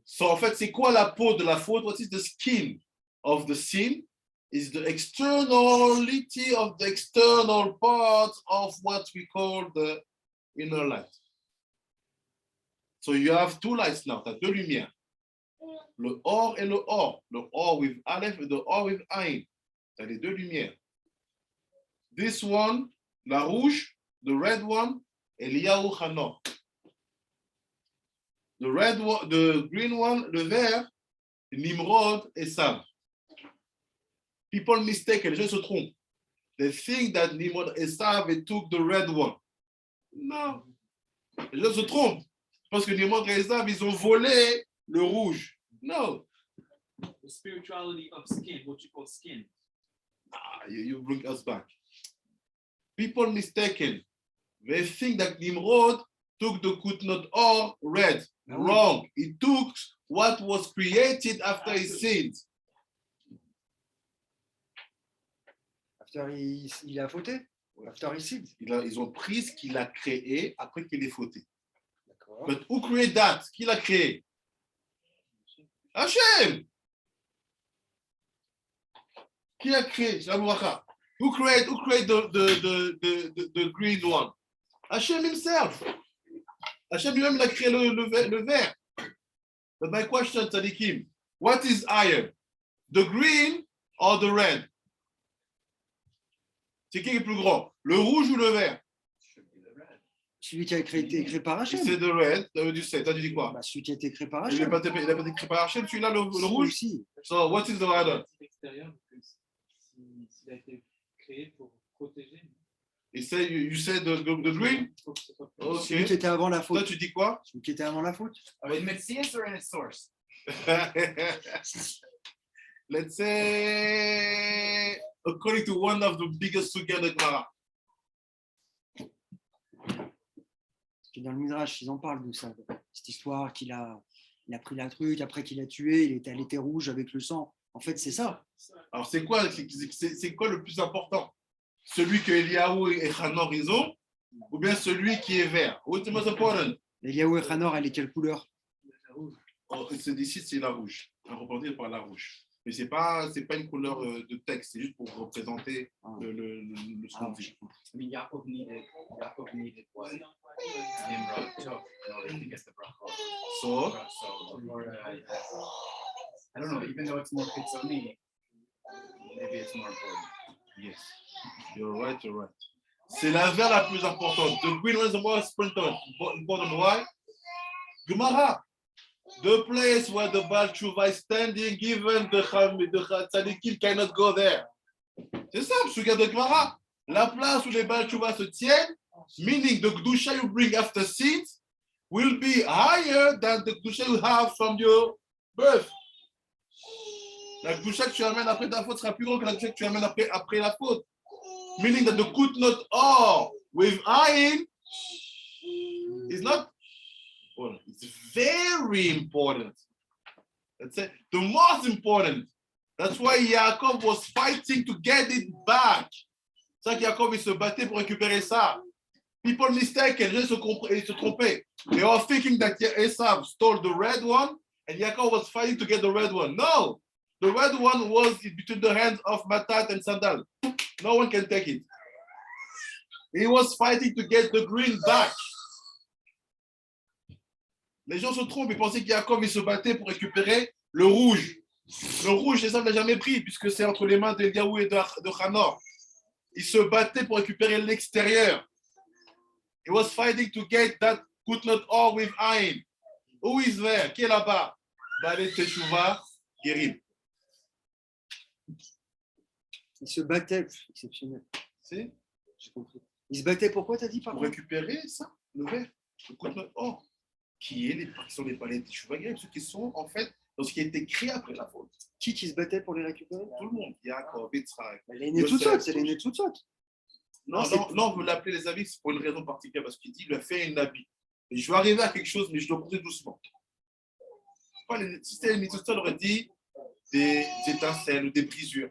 So, en fait, c'est quoi la peau de la faute? What is the skin of the sin? Is the externality of the external part of what we call the inner light. So you have two lights now. Tu as deux lumières. Le or et le or. Le or with Aleph et le or with Ain. Tu as les deux lumières. This one, la rouge, the red one, Eliyahu Hanoch. The red one, the green one, le vert, Nimrod et Sam. People mistake, les gens se trompent. They think that Nimrod et Sam took the red one. Non. Les gens se trompent. Parce que Nimrod et Sam, ils ont volé le rouge. No. The spirituality of skin, what you call skin. You bring us back. People mistaken. They think that Nimrod took the kutnot or red. Wrong. He took what was created after he sinned. After il a fauté? After he sinned? Ils ont pris ce qu'il a créé après qu'il ait fauté. D'accord. But who created that? Qui l'a créé? Hachem. Qui l'a créé? Who created the green one? Hachem himself. Hachem lui-même l'a créé le vert. But my question, Tzadikim, what is higher? The green or the red? C'est qui est plus grand? Le rouge ou le vert? Celui qui a été créé par Et c'est Hachem. de red, du 7. Toi, tu dis quoi? Bah, celui qui a été créé par Il n'a Hachem. pas été créé par Hachem, celui-là, le Si, rouge? si. So, what is the other? Extérieur, s'il a été créé pour protéger, You say the green? il faut que ce soit Celui qui Ok. était avant la Toi, faute. tu dis quoi? Celui qui était avant la faute. In Metzias or in its source? Let's say, according to one of the biggest sugya de Gemara. Puis dans le Midrash, ils en parlent de ça. Cette histoire il a pris la truc, après qu'il a tué, il était à l'été rouge avec le sang. En fait, c'est ça. Alors, c'est quoi le plus important? Celui que Eliaou et Hanor ils ont, ou bien celui qui est vert? What's the most important? Eliaou et Hanor, elle est quelle couleur? Oh, ici, c'est la rouge. Représenté par la rouge. Mais c'est pas une couleur de texte, c'est juste pour représenter le ce qu'on dit. I mean, Yaakov needed what Nimrod took in order to get the brachot. So, So I don't know, even though it's more Kitzoni, maybe it's more important. yes, you're right. C'est la vert la plus importante. The green one is the most important. Why? Gemara. The place where the Baal Tshuva is standing, given the Tzadikim cannot go there. C'est ça, le sujet de Gemara. La place où les Baal Tshuva se tiennent, meaning the Kedusha you bring after seed, will be higher than the Kedusha you have from your birth. La Kedusha que tu amènes après ta faute sera plus grande que la Kedusha que tu amènes après la faute. Meaning that the Kutnot or with ayin is not important. It's very important. That's it. The most important. That's why Yaakov was fighting to get it back. C'est ça que Yaakov il se battait pour récupérer ça. People mistaken, les gens se trompaient. They were thinking that Esau stole the red one and Yaakov was fighting to get the red one. No, the red one was between the hands of Matat and Sandal. No one can take it. He was fighting to get the green back. Les gens se trompent, ils pensaient qu'Yaakov il se battait pour récupérer le rouge. Le rouge, Esau ne l'a jamais pris puisque c'est entre les mains d'Eliaou et de Hanor. Il se battait pour récupérer l'extérieur. He was fighting to get that Kutnot or with Ain. Who is there? Qui est là-bas? Balé Teshuvah, Guérim. Il se battait. Exceptionnel. C'est J'ai compris. Il se battait pourquoi, t'as dit, par pour contre? récupérer ça, le vert, le Kutnot or, qui sont les balais Teshuvah, Guérim, ceux qui sont en fait dans ce qui a été créé après la faute. Qui se battait pour les récupérer? Tout le monde. Yaakov, Yitzhak. Les Netzutzot, c'est les Netzutzot. Non, on veut l'appeler les habits, c'est pour une raison particulière, parce qu'il dit il a fait un habit. Et je vais arriver à quelque chose, mais je dois pousser doucement. Si c'était les Netzutzot, on aurait dit des étincelles ou des brisures.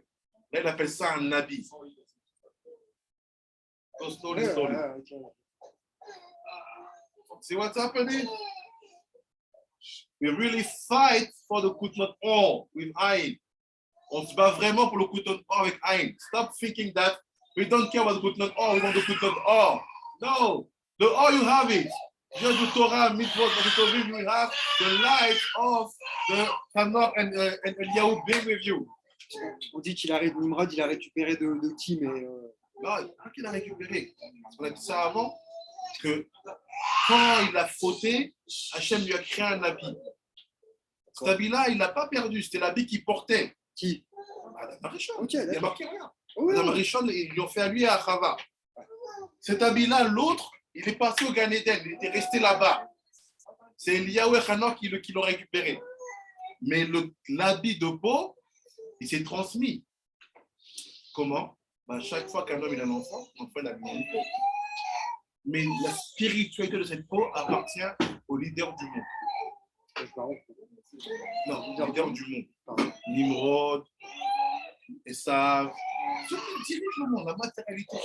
Là, il appelle ça un habit. Slowly. Okay. See what's happening? We really fight for the Kutnot Or with Ain. On se bat vraiment pour le Kutnot Or avec Ain. Stop thinking that we don't care about the Kutnot Or, we want the Kutnot Or. No, the Or you have it. Just the Torah, Mitzvot, and you have the light of the Hanor and Eliyahu being with you. On dit Nimrod, il a récupéré de qui, mais Non, qu'il a récupéré. On a dit ça avant, que quand il a fauté, Hachem lui a créé un habit. Cet habit-là, il ne l'a pas perdu, c'était l'habit qu'il portait. qui? Adam Arishon. Ok, Il n'y a d'accord. marqué rien. Oui, Adam Arishon, ils lui ont fait à lui et à Chava. Cet habit-là, l'autre, il est passé au Gan Eden, il était resté là-bas. C'est Eliyahu et Hanor qui l'ont récupéré. Mais l'habit de peau, il s'est transmis. Comment? Chaque fois qu'un homme il a un enfant, l'enfant il a mis une peau. Mais la spiritualité de cette peau appartient au leader du monde. Non, leader du monde. Nimrod, Esav, ceux qui dirigent le monde, la matérialité.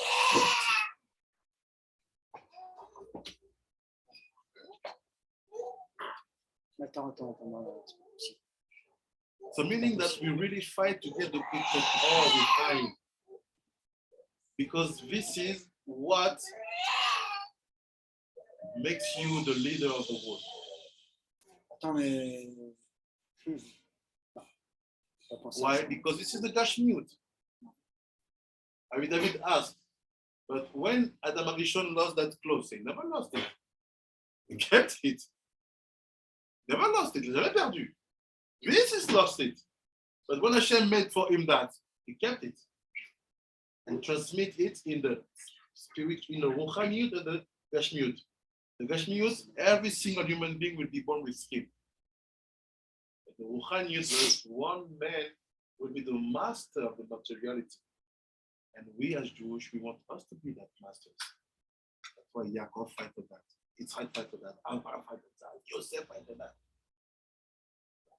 Attends. So meaning that we really fight to get the picture all the time. Because this is what makes you the leader of the world. Attends, mais. Why? Because this is the Gashmiut. I mean, David asked, But when Adam Arishon lost that clothes, he never lost it. He kept it. Never lost it. Il n'a jamais perdu. Jesus lost it. But when Hashem made for him that, he kept it and transmit it in the spirit, in the Ruchaniyut and the Gashmiyut. The Gashmiyut, every single human being will be born with skin. But the Ruchaniyut, one man will be the master of the materiality. And we as Jewish, we want us to be that masters. That's why Yaakov fight for that. Yitzhak fight for that. Abraham fight for that. Yosef fight for that.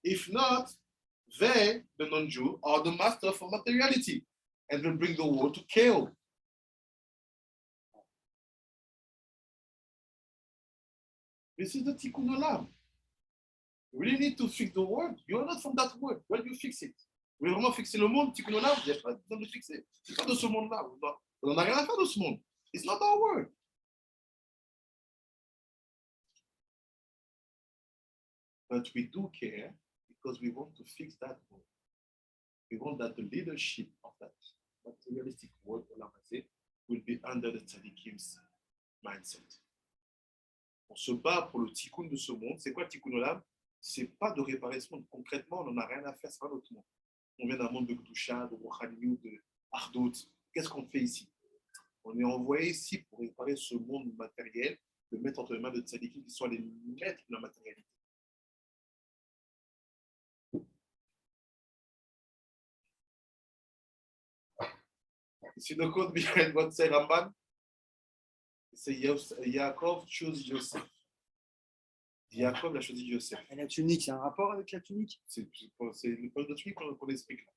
If not, they, the non-Jew, are the master for materiality and will bring the world to chaos. This is the Tikkun Olam. You really need to fix the world. You are not from that world. Where do you fix it? Vous voulez vraiment fixer le monde, Tikkun Olam, il n'y a pas besoin de le fixer. C'est pas de ce monde-là. On n'a rien à faire de ce monde. It's not our world. But we do care because we want to fix that world. We want that the leadership of that materialistic world will be under the Tzaddikim's mindset. On se bat pour le tikkun de ce monde. C'est quoi le tikkun olam? C'est pas de réparer ce monde. Concrètement, on n'en a rien à faire, c'est pas notre monde. On vient d'un monde de Kedusha, de Rochaniut, de Ardout. Qu'est-ce qu'on fait ici? On est envoyé ici pour réparer ce monde matériel, le mettre entre les mains de Tzadikim qui sont les maîtres de la matérialité. See the code behind what say Ramban? C'est Yaakov chose Yosef. Yaakov a choisi Yosef. Et la tunique, c'est un rapport avec la tunique? C'est le point de tunique qu'on explique là.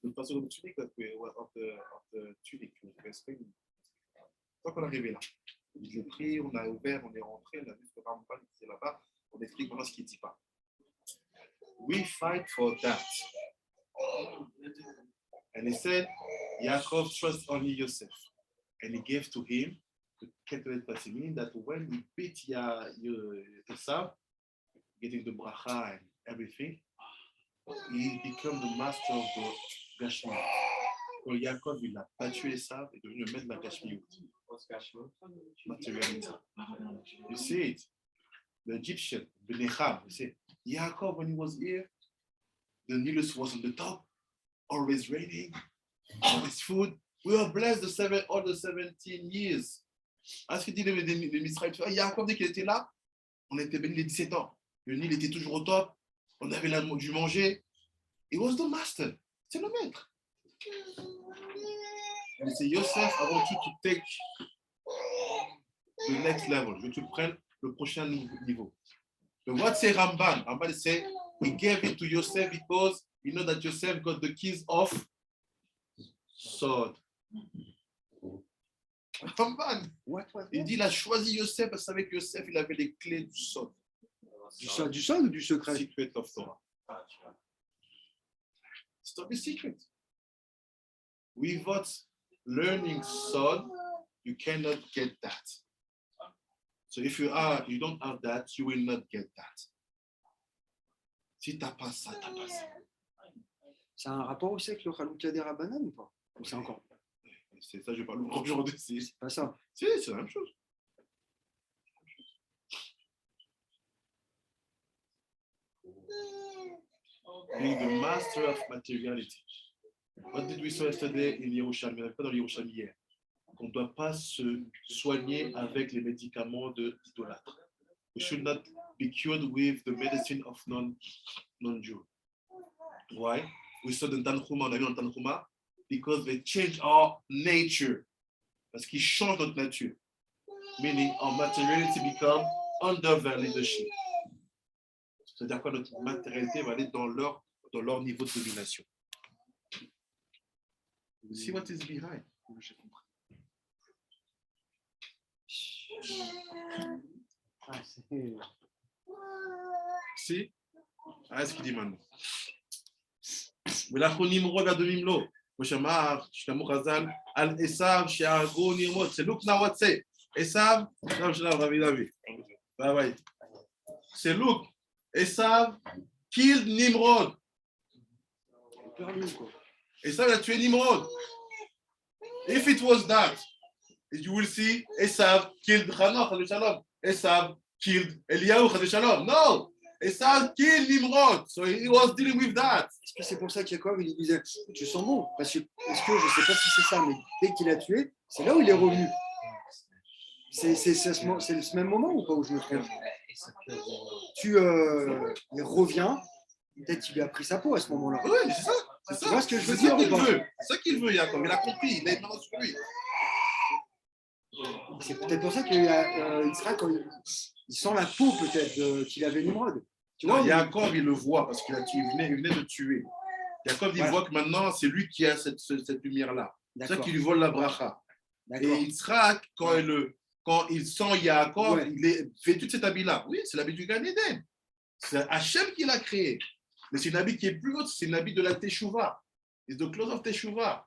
Le passage de tunique, of the tunique, on explique. Tant qu'on est arrivé là, il est pris, on a ouvert, on est rentré, on a vu ce que Ramban disait là-bas, on explique vraiment ce qu'il ne dit pas. We fight for that. And he said, Yaakov trusts only Yosef. And he gave to him the calculate passing, meaning that when he beat Esau, getting the bracha and everything, he became the master of the Gashmi. Quand Yaakov il a pas tué Esau, il est devenu le maître de la Gashmi. Materiality. You see it. The Egyptian, Benecham, you see, Yaakov, when he was here, the Nilus was on the top. Always raining, always food. We were blessed all the 17 years. À ce que dit les Misraël, Yaakov, dès qu'il était là, on était béni les 17 ans. Le Nil était toujours au top. On avait du manger. He was the master. C'est le maître. And c'est Yosef, I want you to take the next level. Je veux que tu prennes le prochain niveau. But what say Ramban? Ramban say, he gave it to Yosef because you know that Yosef got the keys of sword. Ramban. Il dit, il a choisi Yosef parce qu'avec Yosef, il avait les clés du sword. Du sol ou du secret? Secret of Torah. It's not a secret. Without learning sword, you cannot get that. So if you don't have that, you will not get that. Si t'as pas ça, t'as pas ça. C'est un rapport aussi avec le Chalouka des Rabbanan ou pas? Ou c'est encore? C'est ça, je parle aujourd'hui. C'est pas ça. Si, c'est la même chose. Being the master of materiality. What did we say yesterday in Yerushalmi? On n'avait pas dans Yerushalmi hier. On ne doit pas se soigner avec les médicaments d'idolâtres. We should not be cured with the medicine of non-Jew. Why? We saw the Tanhuma, on a vu dans Tanhuma, because they change our nature. Parce qu'ils changent notre nature. Meaning our materiality become under their leadership. C'est-à-dire que notre matérialité va aller dans leur niveau de domination. See what is behind. J'ai compris. Si? Ah, ce qu'il dit maintenant. ולאחרונים ואדומים לו, כמו שאמר שלמה חז"ל, על עשיו שהרגו נרמוד, c'est Luke now what say, עשיו, שלום רבי דוד, ביי. C'est Luke, עשיו killed Nimrod. עשיו a tué Nimrod. If it was that, you will see Esav killed Hanoch, Chas Shalom. Esav killed Eliyahu, Chas Shalom. No, Esav killed Nimrod. So he was dealing with that. Est-ce que c'est pour ça qu'Yaakov, il lui disait, tu sens bon? Parce que, est-ce que, je ne sais pas si c'est ça, mais dès qu'il a tué, c'est là où il est revenu. C'est ce même moment ou pas où je me trompe? Il revient, peut-être qu'il lui a pris sa peau à ce moment-là. Oui, c'est ça. C'est Tu ça. vois ce que je veux C'est dire ça ou qu'il pas? veut. C'est ça qu'il veut, Yaakov. Il a compris. Il a une main sur lui. C'est peut-être pour ça qu'il sera quand il sent la peau peut-être qu'il avait Nimrod. Tu vois, Non, Yaakov, il le voit parce qu'il venait de tuer. Yaakov, il Voilà. voit que maintenant, c'est lui qui a cette lumière-là. C'est ça D'accord. qui lui vole la bracha. D'accord. Et Yitzhak, quand il sent Yaakov, Ouais. il est vêtu de cet habit-là. Oui, c'est l'habit du Gan Eden. C'est Hachem qui l'a créé. Mais c'est une habit qui est plus haute, c'est une habit de la Teshuvah. It's the clothes of Teshuvah.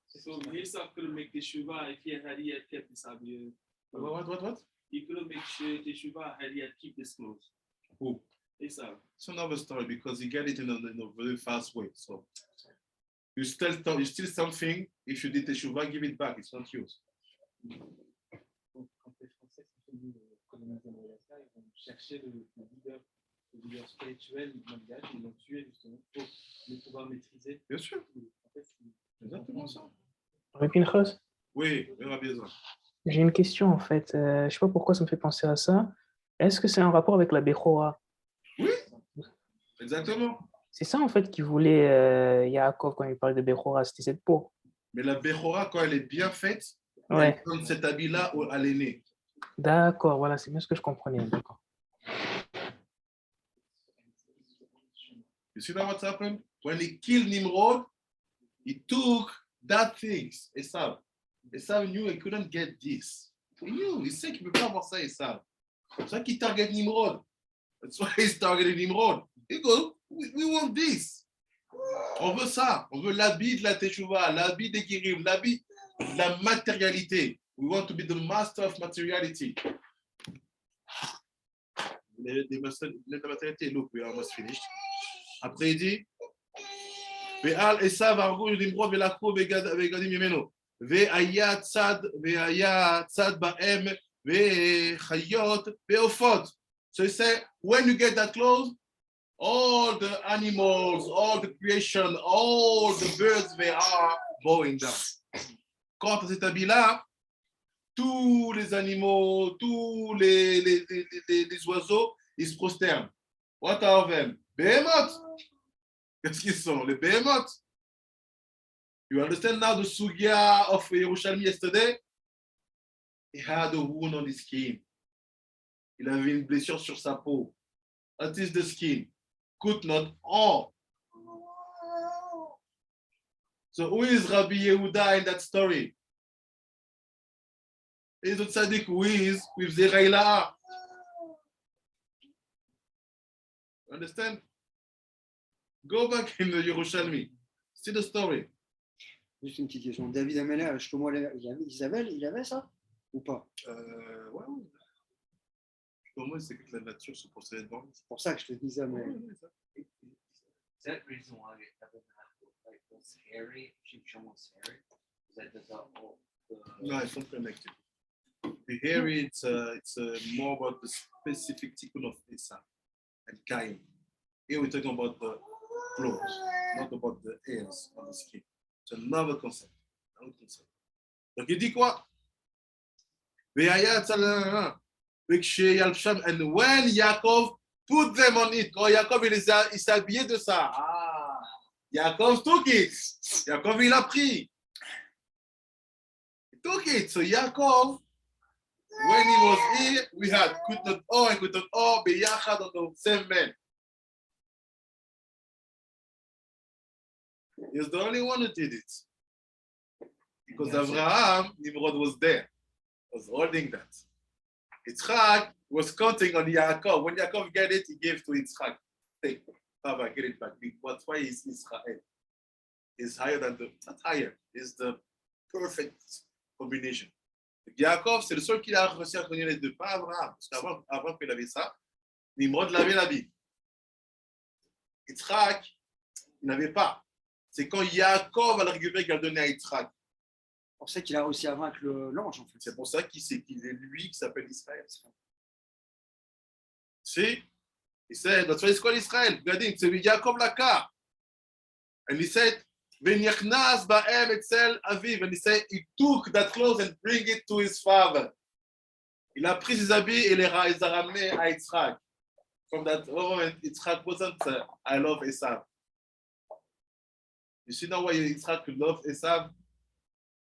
So Yitzhak couldn't make Teshuvah if he had kept this habit. What? He couldn't make Teshuvah had he had keep this clothes. Who? Yitzhak. It's another story because he got it in a very fast way. So you steal something. If you did Teshuvah, give it back. It's not yours. Donc, quand les Français sont venus coloniser Madagascar, ils vont chercher le leader spirituel malgache, ils l'ont tué justement pour le pouvoir maîtriser. Bien sûr. En fait, c'est Exactement ça. Rabbi Pinchas, Oui, on a besoin. j'ai une question en fait. Je sais pas pourquoi ça me fait penser à ça. Est-ce que c'est un rapport avec la Bechora? Exactement. C'est ça en fait qui voulait Yaakov quand il parle de Bechora, c'était cette peau. Mais la Bechora, quand elle est bien faite, Ouais, elle donne cet habit-là à l'aîné. d'accord, voilà, c'est bien ce que je comprenais. D'accord. You see that what's happened? When he killed Nimrod, he took that things. Esav knew he couldn't get this. He knew. Il sait qu'il ne peut pas avoir ça, Esav. C'est pour ça qu'il target Nimrod. That's why he's targeting Nimrod. He goes, we want this. On veut ça. On veut l'habit de la Teshuvah, l'habit des Kirim, l'habit de la matérialité. We want to be the master of materiality. Les matérialités, look, we are almost finished. Après, il dit, Ve'al Esav argu Nimrod ve'lakhu ve'gadim yimeno. Ve'aya tzad ba'em ve'chayot ve'ofot. So he said, when you get that clothes, all the animals, all the creation, all the birds, they are bowing down. Quant à cet habit-là, tous les animaux, tous les oiseaux, ils se prosternent. What are them? Behemoth. Qu'est-ce qu'ils sont? Les behemoths. You understand now the sugya of Yerushalmi yesterday? He had a wound on his skin. Il avait une blessure sur sa peau. That is the skin. Could not all. So who is Rabbi Yehuda in that story? He's the tzaddik who is with Zerailah. Understand? Go back in the Yerushalmi. See the story. Juste une petite question. David Ameller, Isabelle, il avait ça ou pas? Ouais. Pour moi, c'est que la nature se procède dans. C'est pour ça que je te disais, mais Is that the reason why like was hairy? Shimshon was hairy. Is that No, it's not connected. The hairy, it's more about the specific tikkun of Esav and Cain. Here we're talking about the clothes, not about the hairs on the skin. It's another concept. Donc il dit quoi? And when Yaakov put them on it, quand Yaakov il s'est habillé de ça, Yaakov took it. Yaakov il a pris. He took it. So Yaakov, when he was here, we had Kutot O and Kutot O beyachad on the same man. He was the only one who did it. Because Abraham, Nimrod was there, was holding that. Yitzchak was counting on Yaakov. When Yaakov get it, he gave to Yitzchak. Take, Papa, get it back. That's why he's Israel. He's higher than not higher. It's the perfect combination. Yaakov, c'est le seul qui a réussi à réunir les deux, pas Abraham. Parce qu'avant qu'il avait ça, Nimrod l'avait la vie. Yitzchak, il n'avait pas. C'est quand Yaakov va le récupérer qu'il a donné à Yitzhak. C'est pour ça qu'il a réussi à vaincre l'ange, en fait. C'est pour ça qu'il est lui qui s'appelle Israël. See? He said, that's why it's called Israel. Regardez, c'est Yaakov Lakar. And he said, V'nichnas ba'em etzel aviv. And he said, he took that clothes and bring it to his father. Il a pris ses habits et les a ramenés à Yitzhak. From that moment, Yitzhak wasn't, I love Esav. You see now why Yitzhak loved Esav?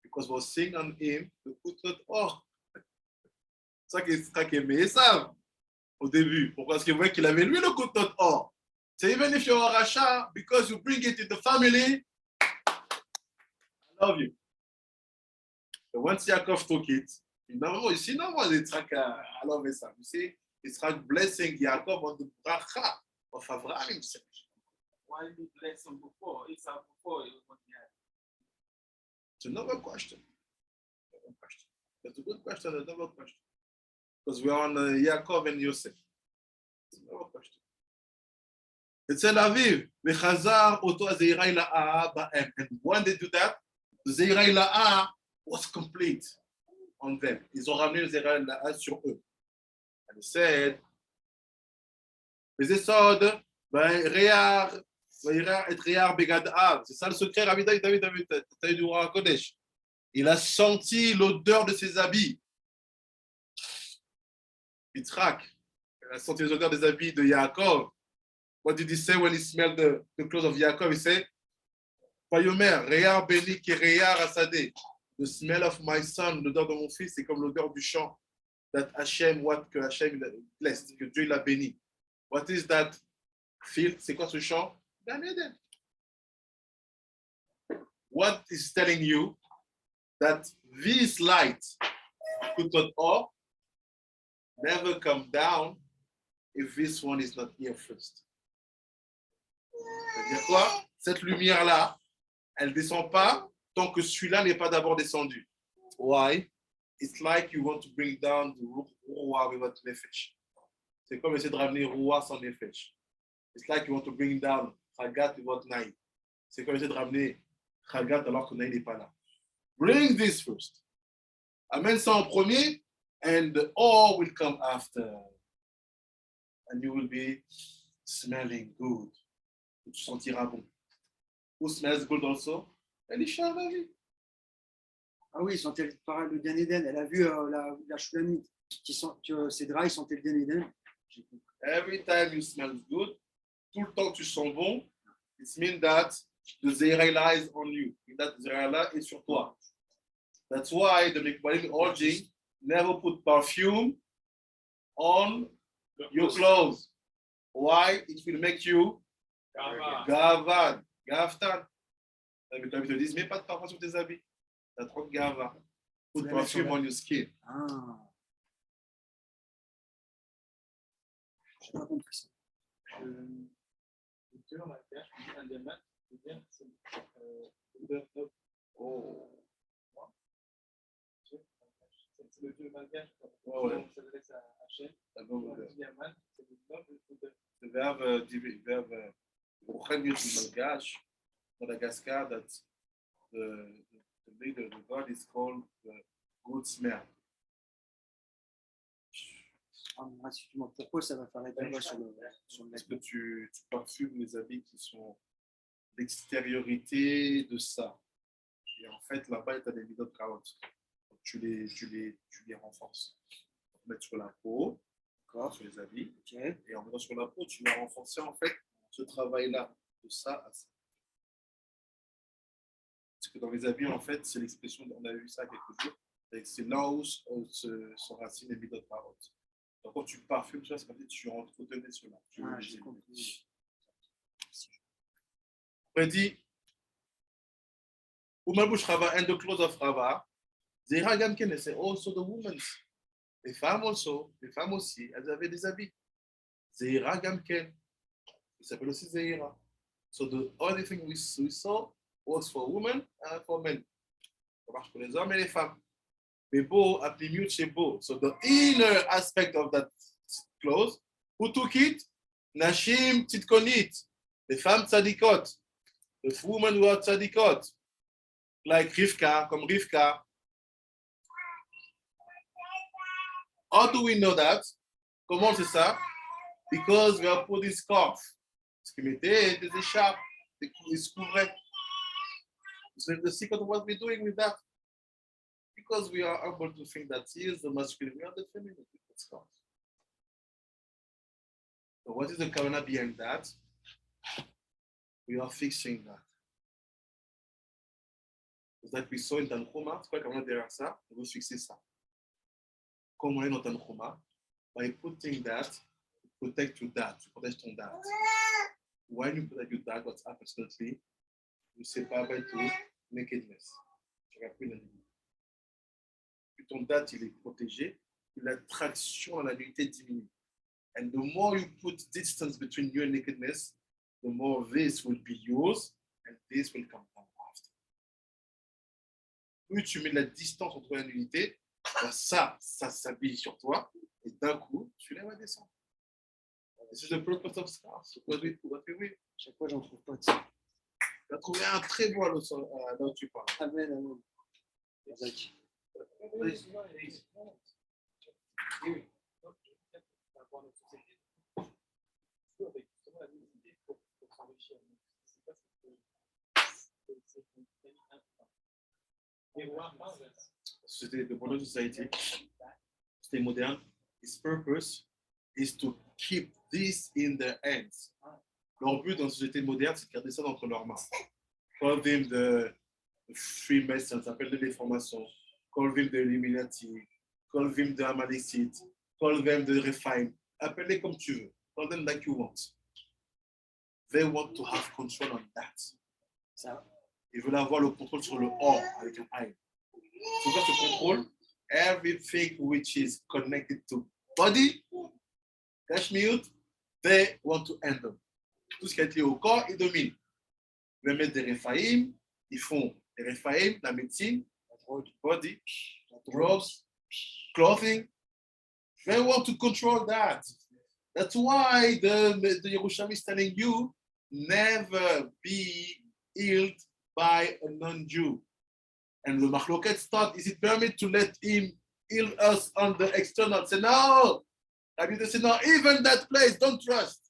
Because we were seeing on him the Kutot Or. C'est ça qu'Yitzhak aimait Esav au début. Pourquoi? Parce qu'il voyait qu'il avait lui le Kutot Or. So even if you're a Rasha, because you bring it in the family, I love you. But once Yaakov took it, you see now what Yitzhak, I love Esav. You see, Yitzhak blessing Yaakov on the bracha of Avraham. Why did you bless him before? It's before it was here. It's another question. That's a good question, another question. Because we're on Yaakov and Yosef. It's another question. אצל אביו, וחזר אותו הזעירה הילאה בהם. And when they do that, the זעירה הילאה was complete on them. Ils ont ramené le זעירה הילאה sur eux. And he said, וזה סוד, וירא את ריח בגדיו. C'est ça le secret, Rabbi David, t'as eu du roi Kodesh. Il a senti l'odeur de ses habits. Yitzhak, il a senti l'odeur des habits de Yaakov. What did he say when he smelled the clothes of Yaakov? He said, Vayomer, Reyar Beni ki Reyar Asadeh. The smell of my son, l'odeur de mon fils, c'est comme l'odeur du champ. That Hashem, que Hashem blessed, que Dieu l'a béni. What is that field? C'est quoi ce champ? Gan Eden. What is telling you that this light, Kutot Or, never come down if this one is not here first. C'est-à-dire quoi? Cette lumière-là, elle ne descend pas tant que celui-là n'est pas d'abord descendu. Why? It's like you want to bring down the Ruah without Nefesh. C'est comme essayer de ramener Ruah sans Nefesh. It's like you want to bring down Chagat without Naïd. C'est comme essayer de ramener Chagat alors que Naïd n'est pas là. Bring this first. Amène ça en premier, and the all will come after. And you will be smelling good. Tu sentiras bon. Who smells good also? Elisha Ravi. Ah oui, il sentait le Gan Eden. Elle a vu la Shulamite que ses draps sentaient le Gan Eden. Every time you smell good, tout le temps que tu sens bon, it means that the Zerah is on you. That Zerah est sur toi. That's why the Mikbalim urging never put perfume on your clothes. Why? It will make you Gavan, Gaftan. Les Mikbalim te disent, mets pas de parfum sur tes habits. T'as trop de Gava. Put perfume on your skin. Ah. Je n'ai pas compris ça. Oh. C'est le Dieu malgache, Ouais. on s'adresse à Hachem. Le verbe Malgache, Madagascar, that the leader of God is called the good smell. Ah, moi, si tu m'en pourquoi ça va faire la gueule sur le Parce que tu parfumes les habits qui sont l'extériorité de ça. Et en fait, là-bas, tu as des vidéos de carottes. Tu les renforces. Tu mets sur la peau, sur les habits. Okay. Et en mettant sur la peau, tu vas renforcer en fait ce travail-là, de ça à ça. Parce que dans les habits, en fait, c'est l'expression, on a vu ça quelques jours, et c'est là où se racine les vidéos de carottes. Donc quand tu parfumes, tu vois, c'est comme si tu entretenais cela. J'ai compris. On dit, Umabush Rava and the clothes of Rava, Zera Gamken, c'est also the women. Les femmes aussi, elles avaient des habits. Zera Gamken, il s'appelle aussi Zera. So the only thing we saw was for women and for men. Ça marche pour les hommes et les femmes. Mais beau, appelé mieux chez beau. So the inner aspect of that clothes, who took it? Nashim Titkonit, les femmes tzadikot. The women who are tzadikot, like Rivka, comme Rivka. How do we know that? Comment c'est ça? Because we are putting scarf. Parce qu'ils mettaient des écharpes, ils se couvraient. So the secret of what we're doing with that. Because we are able to think that he is the masculine, we are the feminine. So what is the kavanah behind that? We are fixing that. C'est ça que we saw in Tanchuma. C'est quoi la kavanah derrière ça? On veut fixer ça. Comment est dans Tanchuma? By putting that, protect your dad, tu protèges ton dad. When you protect your dad, what's happens absolutely, you say bye bye to nakedness. Tu n'auras plus la limite. Ton date, il est protégé, l'attraction à la nudité diminue. And the more you put distance between you and nakedness, the more this will be yours and this will come down after. Plus tu mets de la distance entre la nudité, ben ça s'habille sur toi et d'un coup, tu la vas descendre. This is the purpose of scars. What we Chaque fois, j'en trouve pas de ça. Tu as trouvé un très beau là où tu parles. Amen, amen. Isaac. C'était the modern society, c'était moderne. Its purpose is to keep this in their hands. Leur but dans la société moderne, c'est de garder ça entre leurs mains. Call them the Freemasons, ça s'appelle les formations. Call them the Illuminati. Call them the Amalekite. Call them the Refine. Appelle-les comme tu veux. Call them like you want. They want to have control on that. Ça. Ils veulent avoir le contrôle sur le or avec un I. So that to control everything which is connected to body, cash mute, they want to handle. Tout ce qui est lié au corps, ils dominent. Ils mettent des Rephaïm, ils font des Rephaïm, la médecine, body, drugs, clothing. They want to control that. That's why the Yerushalmi is telling you, never be healed by a non-Jew. And the Machloket start, is it permitted to let him heal us on the external? Say, no. Rabbi they say, no, even that place, don't trust.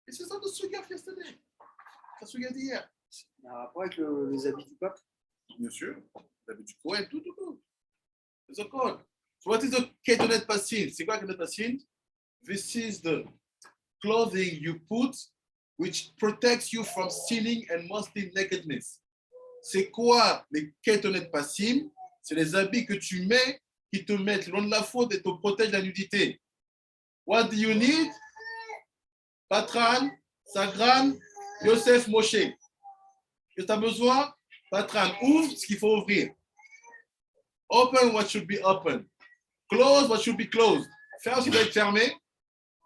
This is not the sugi of yesterday. The sugi d'hier. Il y a un rapport avec les habits du pape. Bien sûr. L'habit du Kohen, tout. It's a code. So what is the Ketonet Pasin? C'est quoi Ketonet Pasin? This is the clothing you put which protects you from sinning and mostly nakedness. C'est quoi les Ketonet Pasim? C'est les habits que tu mets qui te mettent loin de la faute et te protègent de la nudité. What do you need? Patran, Sagran, Yosef, Moshe. Qu'est-ce que tu as besoin? Patran, ouvre ce qu'il faut ouvrir. Open what should be open. Close what should be closed. Ferme ce qui doit être fermé.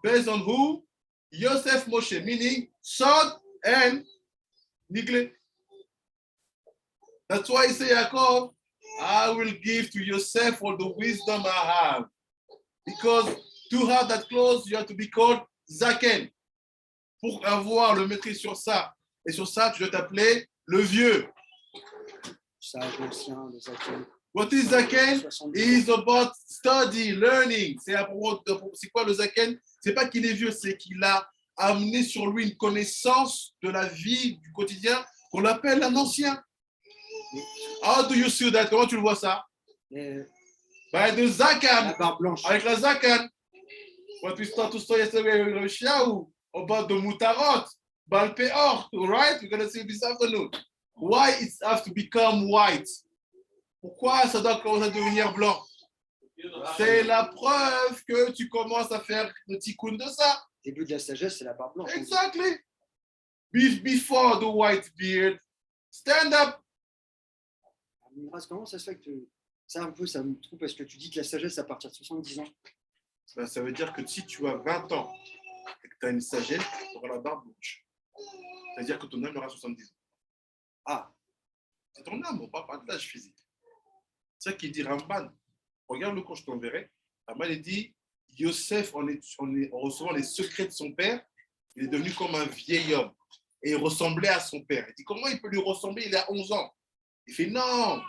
Based on who? Yosef, Moshe, meaning Sod and Nigle. That's why he say, Yaakov, I will give to Yosef all the wisdom I have. Because to have that close, you have to be called Zaken. Pour avoir le maîtrise sur ça. Et sur ça, tu dois t'appeler le vieux. Sage, ancien, le Zaken. What is Zaken? 70 Is about study, learning. C'est quoi le Zaken? C'est pas qu'il est vieux, c'est qu'il a amené sur lui une connaissance de la vie du quotidien qu'on appelle un ancien. How do you see that? Comment tu le vois ça? By the Zakan. La barbe blanche. Avec la Zakan. What we start to study yesterday with Rashiaou about the Mutarot, Baal Peor, right? We're going to see this afternoon. Why it has to become white? Pourquoi ça doit commencer à devenir blanc? C'est la preuve que tu commences à faire le tikkun de ça. Début de la sagesse, c'est la barbe blanche. Exactly. Before the white beard, stand up. Comment ça se fait que ça un peu, ça me trouve parce que tu dis que la sagesse à partir de 70 ans. Ben, ça veut dire que si tu as 20 ans et que tu as une sagesse, tu auras la barbe blanche. C'est-à-dire que ton âme aura 70 ans. Ah, c'est ton âme, on ne parle pas de l'âge physique. C'est ça qu'il dit Ramban. Regarde le cours, je t'enverrai. Ramban, il dit Yosef, en recevant les secrets de son père, il est devenu comme un vieil homme. et il ressemblait à son père. Il dit, comment il peut lui ressembler? Il a 11 ans. Il fait, non,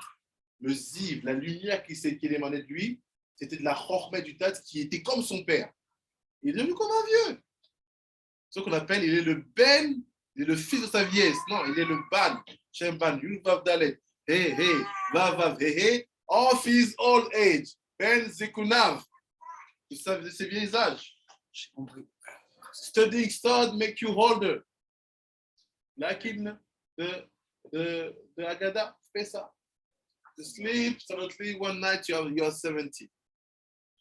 le ziv, la lumière qui émanait de lui, c'était de la chorma du Tat qui était comme son père. Il est devenu comme un vieux. C'est ce qu'on appelle, il est le ben, il est le fils de sa vieillesse. Non, il est le ban. Shem ban, Yud Vav Dalet. Hey, hey, Vav Vav, hey, hey, of his old age. Ben Zekunav. De ses vieilles âges. J'ai compris. Studying stud make you older. Lakin de Agada, fais ça. To sleep, suddenly one night you are 70.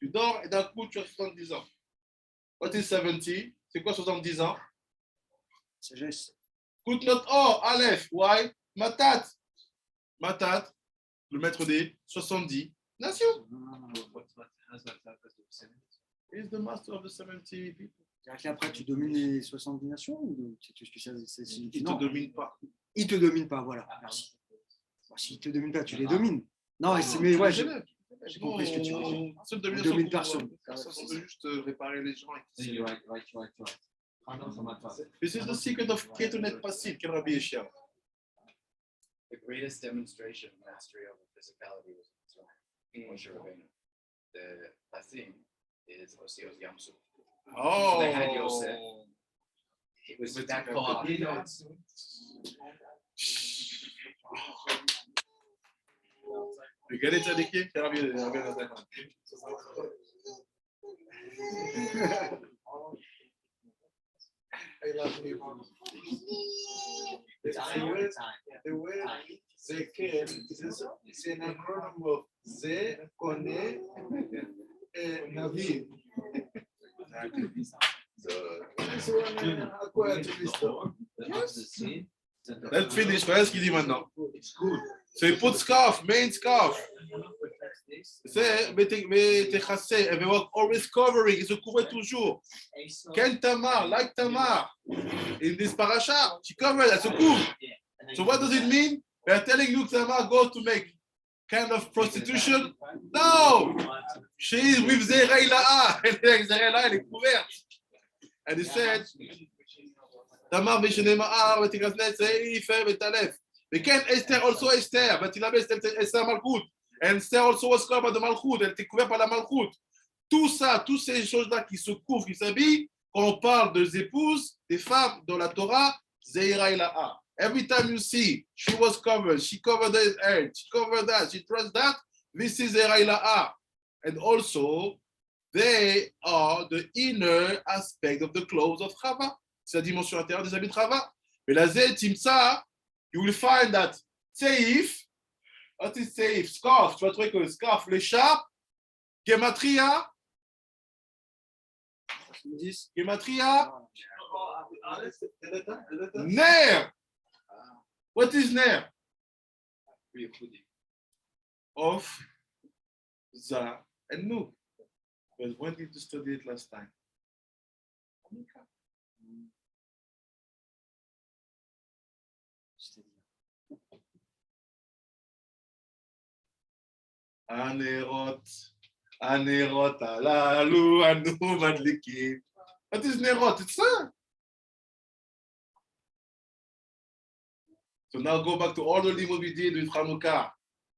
Tu dors et d'un coup tu as 70 ans. What is 70? C'est quoi 70 ans? Sagesse. Écoute notre O, Aleph, why? Matat. Matat, le maître des 70 nations. He's the master of the 70 people. C'est-à-dire qu'après, tu domines les 70 nations ou tu Il ne te domine pas. Il te domine pas, voilà. Merci. Bon, s'il te domine pas, tu les domines. Non, mais ouais, j'ai compris ce que tu veux dire. On On domine personne. On veut juste réparer les gens. Right. This is the secret of Ketonet Pasil, Ken Rabbi Yeshua. The greatest demonstration of mastery over physicality was Moshe Rabbeinu. The Pasim is Oseo's Yamsuf. Oh, They had Yosef. It was that called. You get it, Adiki? Ken Rabbi Yeshua. זה כן, זה אנקרונום, זה קונה נביא. Let's finish. Voilà ce qu'il dit maintenant. C'est put scarf, main scarf. C'est Metechase, and they were always covering. Ils se couvraient toujours. Ken Tamar, like Tamar, in this parasha, she covered, elle se couvre. So what does it mean? They are telling you Tamar goes to make kind of prostitution? No! She is with Zerei La'a. Zerei La'a, elle est couverte. And he said, Tamar Mishneh Ma'ar, Betikasnet, Seif, Betalef. They can't Esther, also Esther, but il avait Esther Malchut. And Esther also was covered by the Malchut. Elle était couverte par la Malchut. Tout ça, toutes ces choses-là qui se couvrent, qui s'habillent, quand on parle des épouses, des femmes dans la Torah, Zeira La'a. Every time you see, she was covered, she covered her hair, she covered that, she dressed that, this is Zeira La'a. And also, they are the inner aspect of the clothes of Chava. C'est la dimension intérieure des habits de Chava. Mais la Zé Timsa, you will find that Seif, what is Seif? Scarf, tu vas trouver que le scarf, l'écharpe, Gematria, Gematria, Ner. What is Ner? Of, Za, and Nu. But when did you study it last time? הנרות הללו אנו מדליקים. What is נרות? It's that. So now go back to all the limud we did with Hanukkah.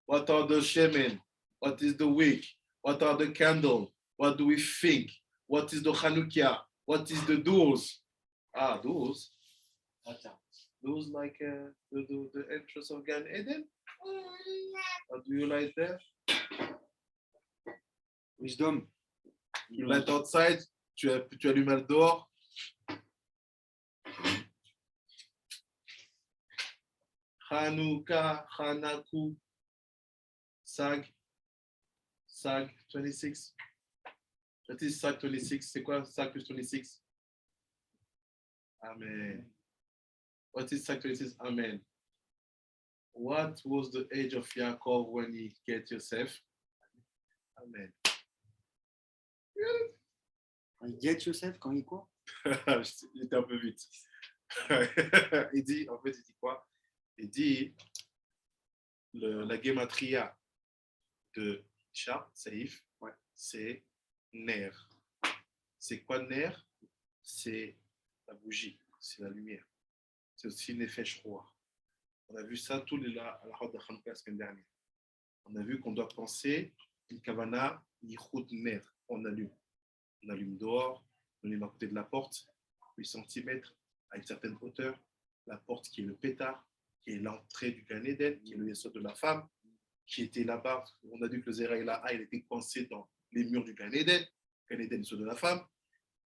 What are the shemen? What is the wick? What are the candles? What do we think? What is the Hanukkah? What is the doors? Doors? Doors like the entrance of Gan Eden? What do you like there? Wisdom. You light outside, tu allumes le dehors. Hanouka, Hanaku, Sag 26. That is Sag 26. C'est quoi Sag plus 26? Amen. What is Sag 26? Amen. What was the age of Yaakov when he get Yosef? Amen. Quand il get Yosef, quand il quoi? J'étais un peu vite. Il dit quoi? Il dit la gematria de Char, Saïf, ouais, c'est Ner. C'est quoi Ner? C'est la bougie, c'est la lumière. c'est aussi Nefesh Roa. On a vu ça tous les à la route de Hanouka la semaine dernière. On a vu qu'on doit penser une kavana yichud ner. On allume dehors, on allume à côté de la porte, 8 cm, à une certaine hauteur. La porte qui est le pétard, qui est l'entrée du Gan Eden, qui est le yesod de la femme, qui était là-bas. On a vu que le Zera Ilaha, il était coincé dans les murs du Gan Eden, le yesod de la femme.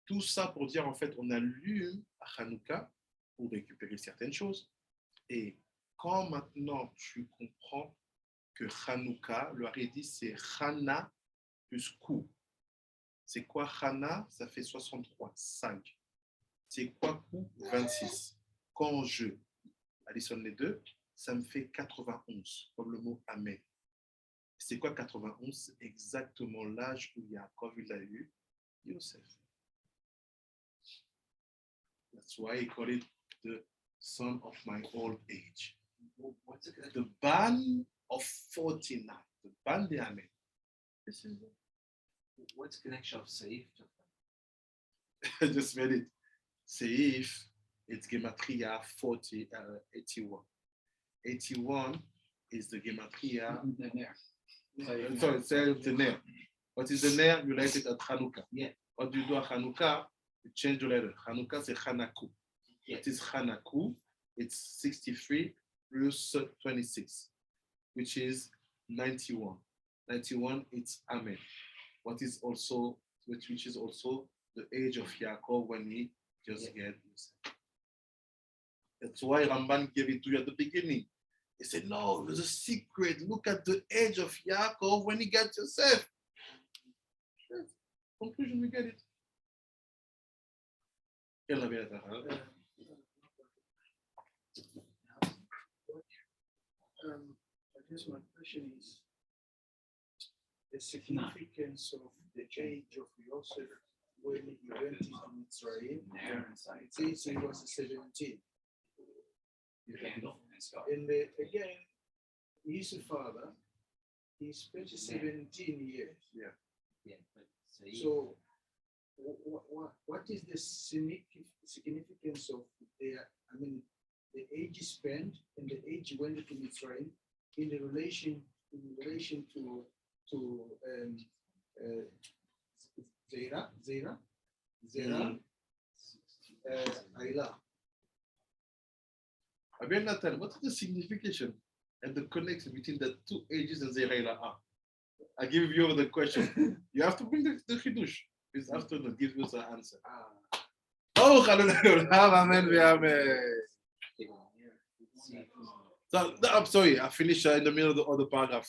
Tout ça pour dire, en fait, on allume à Hanouka pour récupérer certaines choses. Et quand maintenant tu comprends que Hanouka, le Haredi, c'est Hana plus Kou. C'est quoi Hana? Ça fait 63, 5. C'est quoi Kou? 26. Quand je additionne les deux, ça me fait 91, comme le mot Amen. C'est quoi 91? C'est exactement l'âge où Yaakov il a eu Yosef. That's why he called it the son of my old age. What's the The ban of 49. The ban de Amen. This is it. what's the connection of Saif to I just read it. Seif, it's Gematria 81. 81 is the Gematria. Sorry, say the Ner. What is the Ner? You write it at Hanukkah. Yeah. What do you do at Hanukkah? You change the letter. Hanukkah, c'est Hanaku. Yeah. It is Hanaku. It's 63 plus 26, which is 91. 91, it's Amen. Which is also the age of Yaakov when he just get Yosef. That's why Ramban gave it to you at the beginning. He said, no, there's a secret. Look at the age of Yaakov when he gets Yosef. Conclusion, we get it. I guess my question is the significance of the age of Yosef when he went into Israel. It says he was 17. And again, his father, he spent 17 years. Yeah, but Saif, So, what is the significance of their, I mean, the age spent and the age went to Israel in relation to Zera, Ayla. Abel Nathan, what is the signification and the connection between the two ages and Zeraila? I give you the question. You have to bring the Chidush. This afternoon, give us an answer. Oh, amen, amen. So, no, I'm sorry, I finished in the middle of the paragraph.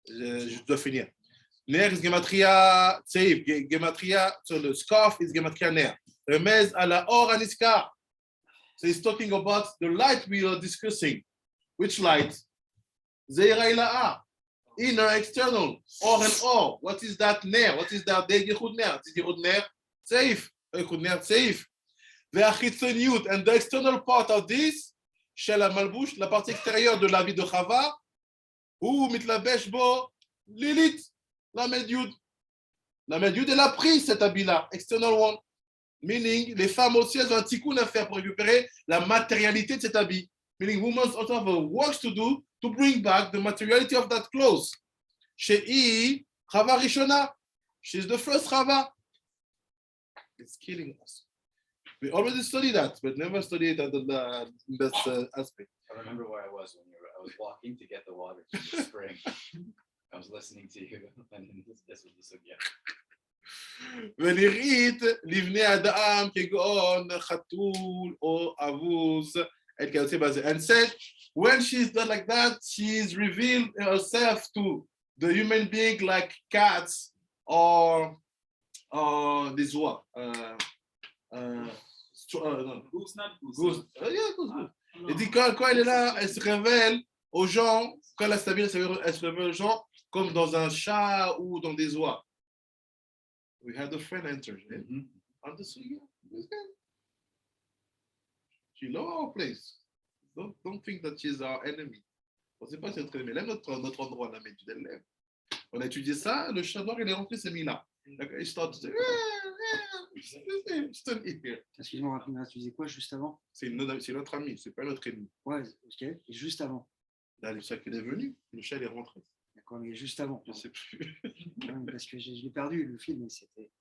Je dois finir. Ner is gematria tseif, gematria, so the scarf is gematria ner. Remez à la or aniska. So he's talking about the light we are discussing. Which light? Zeira ila'a. Inner, external, or and or. What is that ner? What is that de yichud ner? Is yichud ner tseif? Yichud ner tseif. Ve'achitzoniut, and the external part of this, shel malbush, la partie extérieure de la vie de Chava, ou mitlabesh bo Lilith, la Medyud. La Medyud, elle a pris cet habit-là, external one. Meaning, les femmes aussi, elles ont un tikkun à faire pour récupérer la matérialité de cet habit. Meaning, women also have a work to do to bring back the materiality of that clothes. She'i Chava Rishona. She's the first Chava. It's killing us. We already studied that, but never studied it in this aspect. I remember where I was when I was walking to get the water from the spring. I was listening to you, and this was the sugya. ונראית לבני אדם כגון חתול או אבוז, and said, when she's done like that, she's revealed herself to the human being like cats or this what? Goose, not goose. Goose. Yeah, goose. Et dit quand elle est là, elle se révèle aux gens, quand elle se révèle aux gens comme dans un chat ou dans des oies. We had a friend enter on the suya. She loves our place. Don't think that she's our enemy. On ne sait pas si notre ennemi. Elle aime notre endroit, la méthode, elle l'aime. On a étudié ça, le chat noir, il est rentré, s'est mis là. Il start to say, Excuse-moi, rapidement, tu disais quoi juste avant? C'est notre ami, c'est pas notre ennemi. Ouais, ok. Et juste avant. Là, le chat qui est venu, le chat il est rentré. D'accord, mais juste avant. Je sais plus. Ouais, parce que je l'ai perdu, le film, et c'était.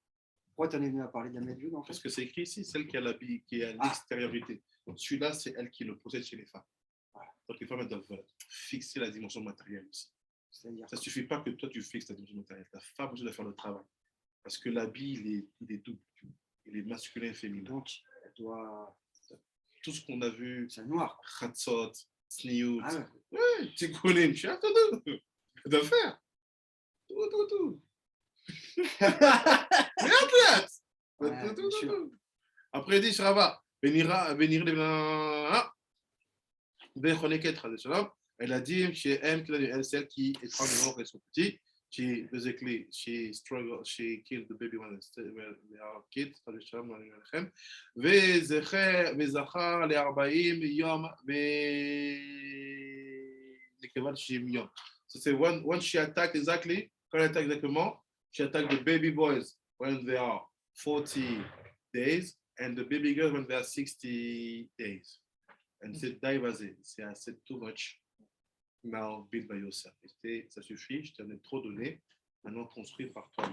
Pourquoi tu en es venu à parler de la Medjune en fait? Parce que c'est écrit ici, celle qui a l'habit, qui est à Ah. l'extériorité. Celui-là, c'est elle qui le possède chez les femmes. Voilà. Donc les femmes elles doivent fixer la dimension matérielle aussi. C'est-à-dire. Ça ne suffit pas que toi tu fixes la dimension matérielle. La femme aussi doit faire le travail. Parce que l'habit, il est double. Il est masculin et féminin. Donc, elle doit. Tout ce qu'on a vu, C'est noir. Khatsot, Sniout, Ah ouais. ouais, Tikkunim, tu as tout. Elle doit faire. Tout. Ouais, bien sûr. Après, il dit, Shrava, venir elle a dit, chez elle, celle qui est en dehors et son petit, she basically, she struggled, she killed the baby when they are kids, וזכר ל-40 יום, ונקבה 90 יום. So c'est when she attacked exactly, quand elle attaque exactement, she attacked the baby boys when they are 40 days and the baby girls when they are 60 days. And c'est Daivazé, c'est assez too much. Now build by yourself. Ça suffit, je t'en ai trop donné. Maintenant construire par toi.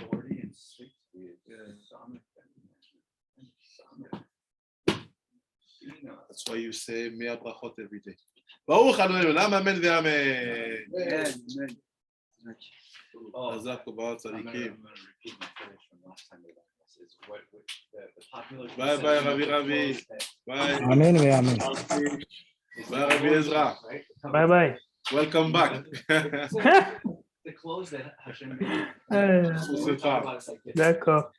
That's why you say Mea Brachot every day. Baruch Adonai Olam, Amen ve'Amen. Hazak Obar Tzadikim. Bye bye, Ravi. Bye. Amen ואמן. Bye, Rabbi Ezra. ביי ביי. Welcome back. The clothes that Hashem made. On se parle. D'accord.